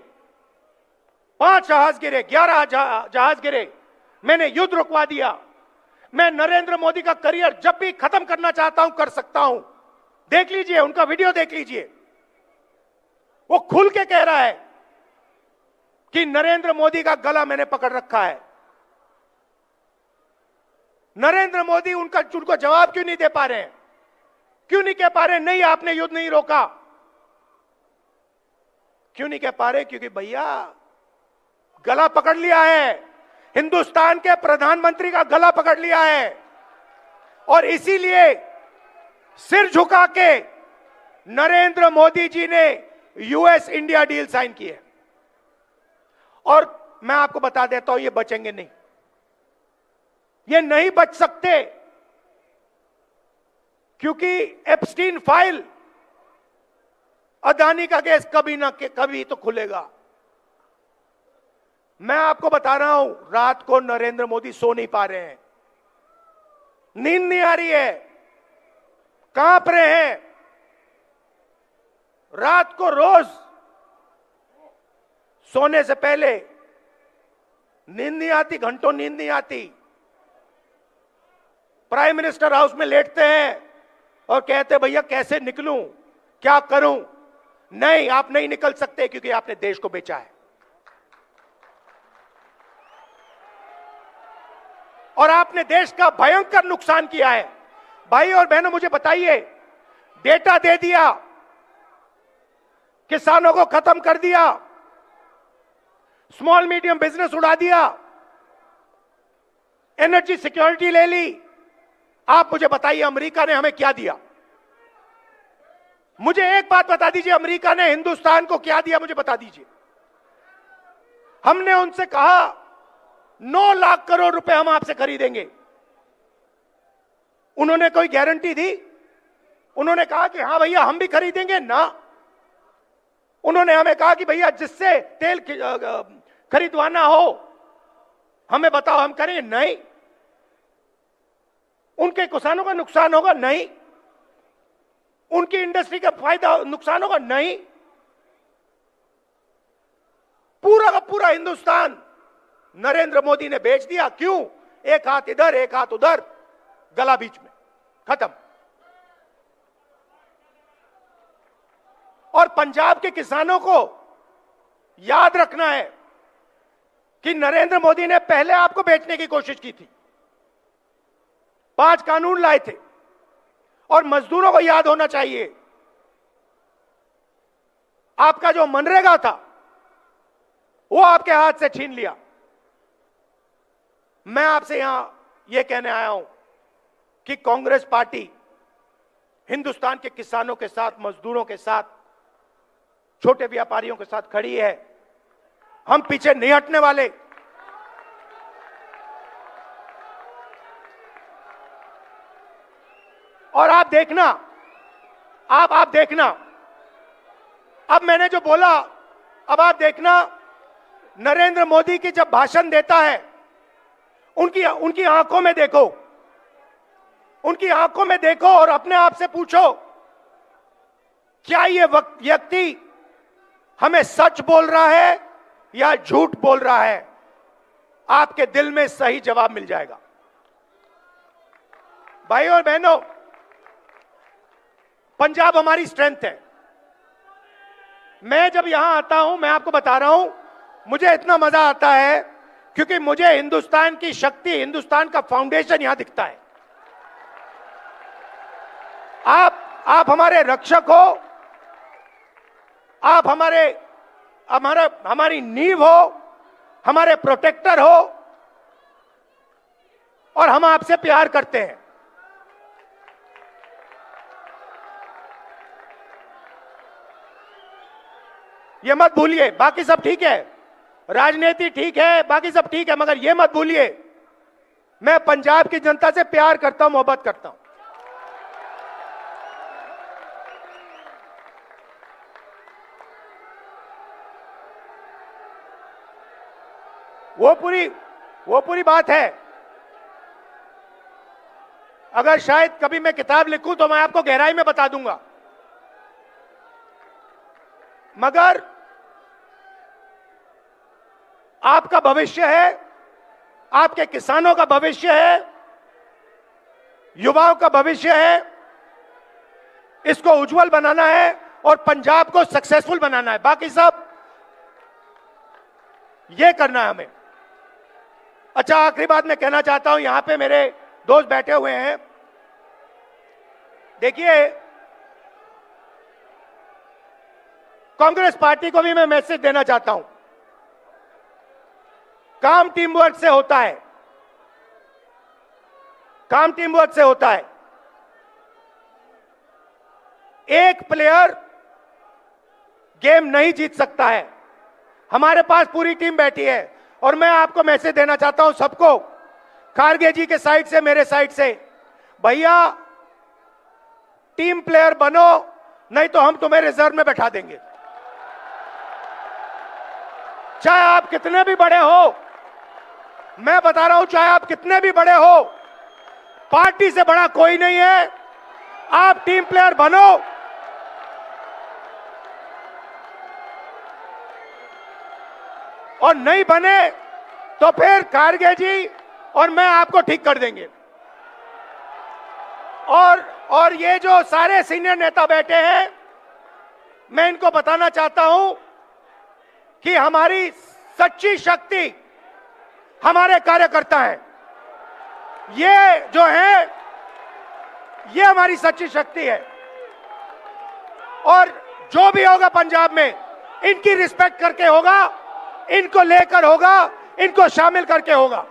H: 5 जहाज गिरे, 11 जहाज गिरे, मैंने युद्ध रुकवा दिया। मैं नरेंद्र मोदी का करियर जब भी खत्म करना चाहता हूं कर सकता हूं। देख लीजिए, उनका वीडियो देख लीजिए। वो खुल के कह रहा है कि नरेंद्र मोदी का गला मैंने पकड़ रखा है। नरेंद्र मोदी उनको जवाब क्यों नहीं दे पा रहे हैं? क्यों नहीं कह पा रहे नहीं आपने युद्ध नहीं रोका? क्यों नहीं कह पा रहे? क्योंकि भैया गला पकड़ लिया है, हिंदुस्तान के प्रधानमंत्री का गला पकड़ लिया है, और इसीलिए सिर झुका के नरेंद्र मोदी जी ने यूएस इंडिया डील साइन की है। और मैं आपको बता देता हूं, ये बचेंगे नहीं, ये नहीं बच सकते, क्योंकि एप्स्टीन फाइल, अदानी का केस कभी ना कभी तो खुलेगा। मैं आपको बता रहा हूं, रात को नरेंद्र मोदी सो नहीं पा रहे हैं, नींद नहीं आ रही है, कांप रहे हैं। रात को रोज सोने से पहले नींद नहीं आती, घंटों नींद नहीं आती। प्राइम मिनिस्टर हाउस में लेटते हैं और कहते भैया कैसे निकलूं, क्या करूं? नहीं, आप नहीं निकल सकते, क्योंकि आपने देश को बेचा है और आपने देश का भयंकर नुकसान किया है। भाई और बहनों, मुझे बताइए, डेटा दे दिया, किसानों को खत्म कर दिया, स्मॉल मीडियम बिजनेस उड़ा दिया, एनर्जी सिक्योरिटी ले ली। आप मुझे बताइए अमेरिका ने हमें क्या दिया? मुझे एक बात बता दीजिए, अमेरिका ने हिंदुस्तान को क्या दिया? मुझे बता दीजिए। हमने उनसे कहा 9 लाख करोड़ रुपए हम आपसे खरीदेंगे। उन्होंने कोई गारंटी दी? उन्होंने कहा कि हां भैया हम भी खरीदेंगे ना। उन्होंने हमें कहा कि भैया जिससे तेल खरीदवाना हो हमें बताओ, हम करेंगे? नहीं। उनके किसानों का नुकसान होगा? नहीं। उनकी इंडस्ट्री का फायदा नुकसान होगा? नहीं। पूरा का पूरा हिंदुस्तान नरेंद्र मोदी ने बेच दिया। क्यों? एक हाथ इधर, एक हाथ उधर, गला बीच में, खत्म। और पंजाब के किसानों को याद रखना है कि नरेंद्र मोदी ने पहले आपको बेचने की कोशिश की थी, 5 कानून लाए थे। और मजदूरों को याद होना चाहिए, आपका जो मनरेगा था वो आपके हाथ से छीन लिया। मैं आपसे यहां यह कहने आया हूं कि कांग्रेस पार्टी हिंदुस्तान के किसानों के साथ, मजदूरों के साथ, छोटे व्यापारियों के साथ खड़ी है। हम पीछे नहीं हटने वाले। और आप देखना, आप देखना, अब मैंने जो बोला, अब आप देखना, नरेंद्र मोदी की जब भाषण देता है, उनकी आंखों में देखो, उनकी आंखों में देखो और अपने आप से पूछो, क्या ये व्यक्ति हमें सच बोल रहा है या झूठ बोल रहा है? आपके दिल में सही जवाब मिल जाएगा। भाइयों और बहनों, पंजाब हमारी स्ट्रेंथ है। मैं जब यहां आता हूं, मैं आपको बता रहा हूं, मुझे इतना मजा आता है क्योंकि मुझे हिंदुस्तान की शक्ति, हिंदुस्तान का फाउंडेशन यहां दिखता है। आप हमारे रक्षक हो, आप हमारी नींव हो, हमारे प्रोटेक्टर हो, और हम आपसे प्यार करते हैं। ये मत भूलिए। बाकी सब ठीक है, राजनीति ठीक है, बाकी सब ठीक है, मगर ये मत भूलिए मैं पंजाब की जनता से प्यार करता हूं, मोहब्बत करता हूं। वो पूरी बात है। अगर शायद कभी मैं किताब लिखूं तो मैं आपको गहराई में बता दूंगा, मगर आपका भविष्य है, आपके किसानों का भविष्य है, युवाओं का भविष्य है, इसको उज्जवल बनाना है और पंजाब को सक्सेसफुल बनाना है। बाकी सब ये करना है हमें। अच्छा, आखिरी बात मैं कहना चाहता हूं, यहां पे मेरे दोस्त बैठे हुए हैं। देखिए, कांग्रेस पार्टी को भी मैं मैसेज देना चाहता हूं। काम टीम वर्क से होता है, काम टीम वर्क से होता है। एक प्लेयर गेम नहीं जीत सकता है। हमारे पास पूरी टीम बैठी है और मैं आपको मैसेज देना चाहता हूं सबको, खारगे जी के साइड से, मेरे साइड से, भैया टीम प्लेयर बनो, नहीं तो हम तुम्हें रिजर्व में बैठा देंगे। चाहे आप कितने भी बड़े हो, मैं बता रहा हूं, चाहे आप कितने भी बड़े हो, पार्टी से बड़ा कोई नहीं है। आप टीम प्लेयर बनो, और नहीं बने तो फिर खारगे जी और मैं आपको ठीक कर देंगे। और ये जो सारे सीनियर नेता बैठे हैं, मैं इनको बताना चाहता हूं कि हमारी सच्ची शक्ति हमारे कार्यकर्ता हैं। ये जो है, ये हमारी सच्ची शक्ति है, और जो भी होगा पंजाब में इनकी रिस्पेक्ट करके होगा, इनको लेकर होगा, इनको शामिल करके होगा।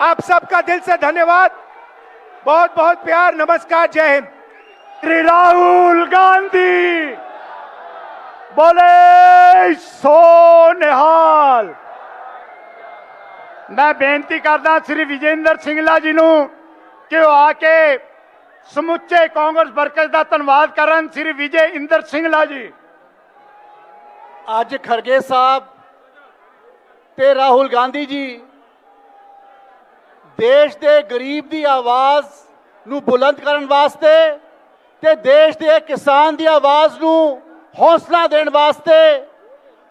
H: आप सबका दिल से धन्यवाद, बहुत बहुत प्यार, नमस्कार, जय हिंद।
A: श्री राहुल गांधी बोले सो निहाल। मैं बेनती करदा श्री विजेंद्र सिंगला जी ਨੂੰ कि वो आके समुचे कांग्रेस वर्कर्स का धन्यवाद करन। श्री विजय इंदर सिंगला जी।
I: ਅੱਜ ਖਰਗੇ ਸਾਹਿਬ ਤੇ ਰਾਹੁਲ ਗਾਂਧੀ ਜੀ ਦੇਸ਼ ਦੇ ਗਰੀਬ ਦੀ ਆਵਾਜ਼ ਨੂੰ ਬੁਲੰਦ ਕਰਨ ਵਾਸਤੇ ਤੇ ਦੇਸ਼ ਦੇ ਕਿਸਾਨ ਦੀ ਆਵਾਜ਼ ਨੂੰ ਹੌਸਲਾ ਦੇਣ ਵਾਸਤੇ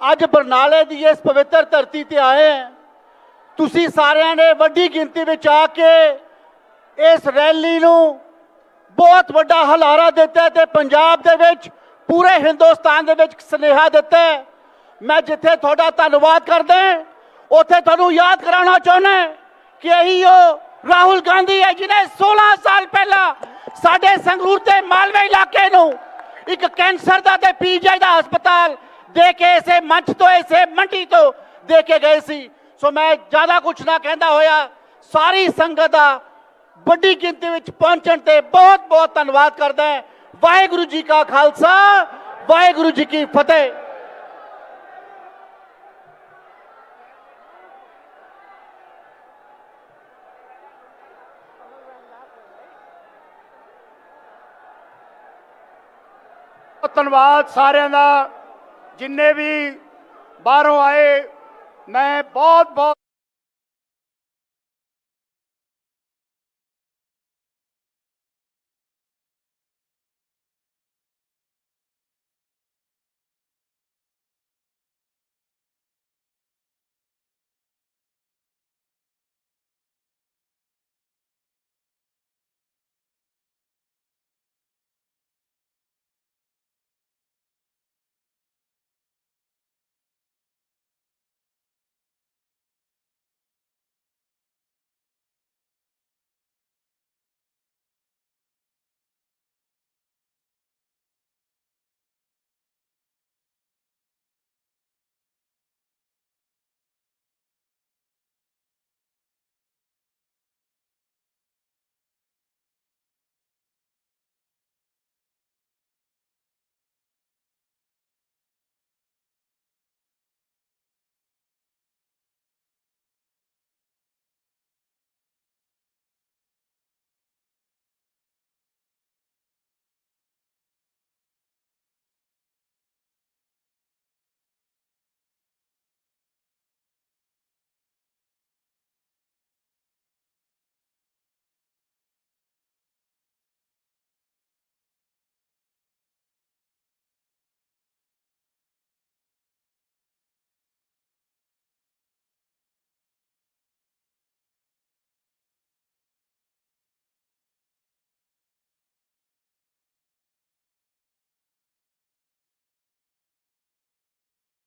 I: ਅੱਜ ਬਰਨਾਲੇ ਦੀ ਇਸ ਪਵਿੱਤਰ ਧਰਤੀ ਤੇ ਆਏ ਹਨ। ਤੁਸੀਂ ਸਾਰਿਆਂ ਨੇ ਵੱਡੀ ਗਿਣਤੀ ਵਿੱਚ ਆ ਕੇ ਇਸ ਰੈਲੀ ਨੂੰ ਬਹੁਤ ਵੱਡਾ ਹਲਾਰਾ ਦਿੱਤਾ ਤੇ ਪੰਜਾਬ ਦੇ ਵਿੱਚ पूरे हिंदुस्तान ਦੇ ਵਿੱਚ ਸੁਨੇਹਾ ਦਿੱਤਾ। मैं जिथे थोड़ा धन्यवाद करदा उत्थे तुहानूं याद कराना चाहुंदा कि यही राहुल गांधी है जिन्हें 16 साल पहला साडे संगरूर ते मालवे इलाके नूं एक कैंसर दा ते पीजीआई दा हस्पताल दे के इसे मंच तो इसे मंडी तो दे के गए सी। सो मैं ज़्यादा कुछ ना कहंदा होया सारी संगत दा बड़ी गिनती विच पहुंचण ते बहुत बहुत धन्यवाद करदा। वाहिगुरू जी का खालसा, वाहिगुरू जी की फतेह।
A: धन्यवाद सारे दा, जिन्ने भी बाहरों आए, मैं बहुत बहुत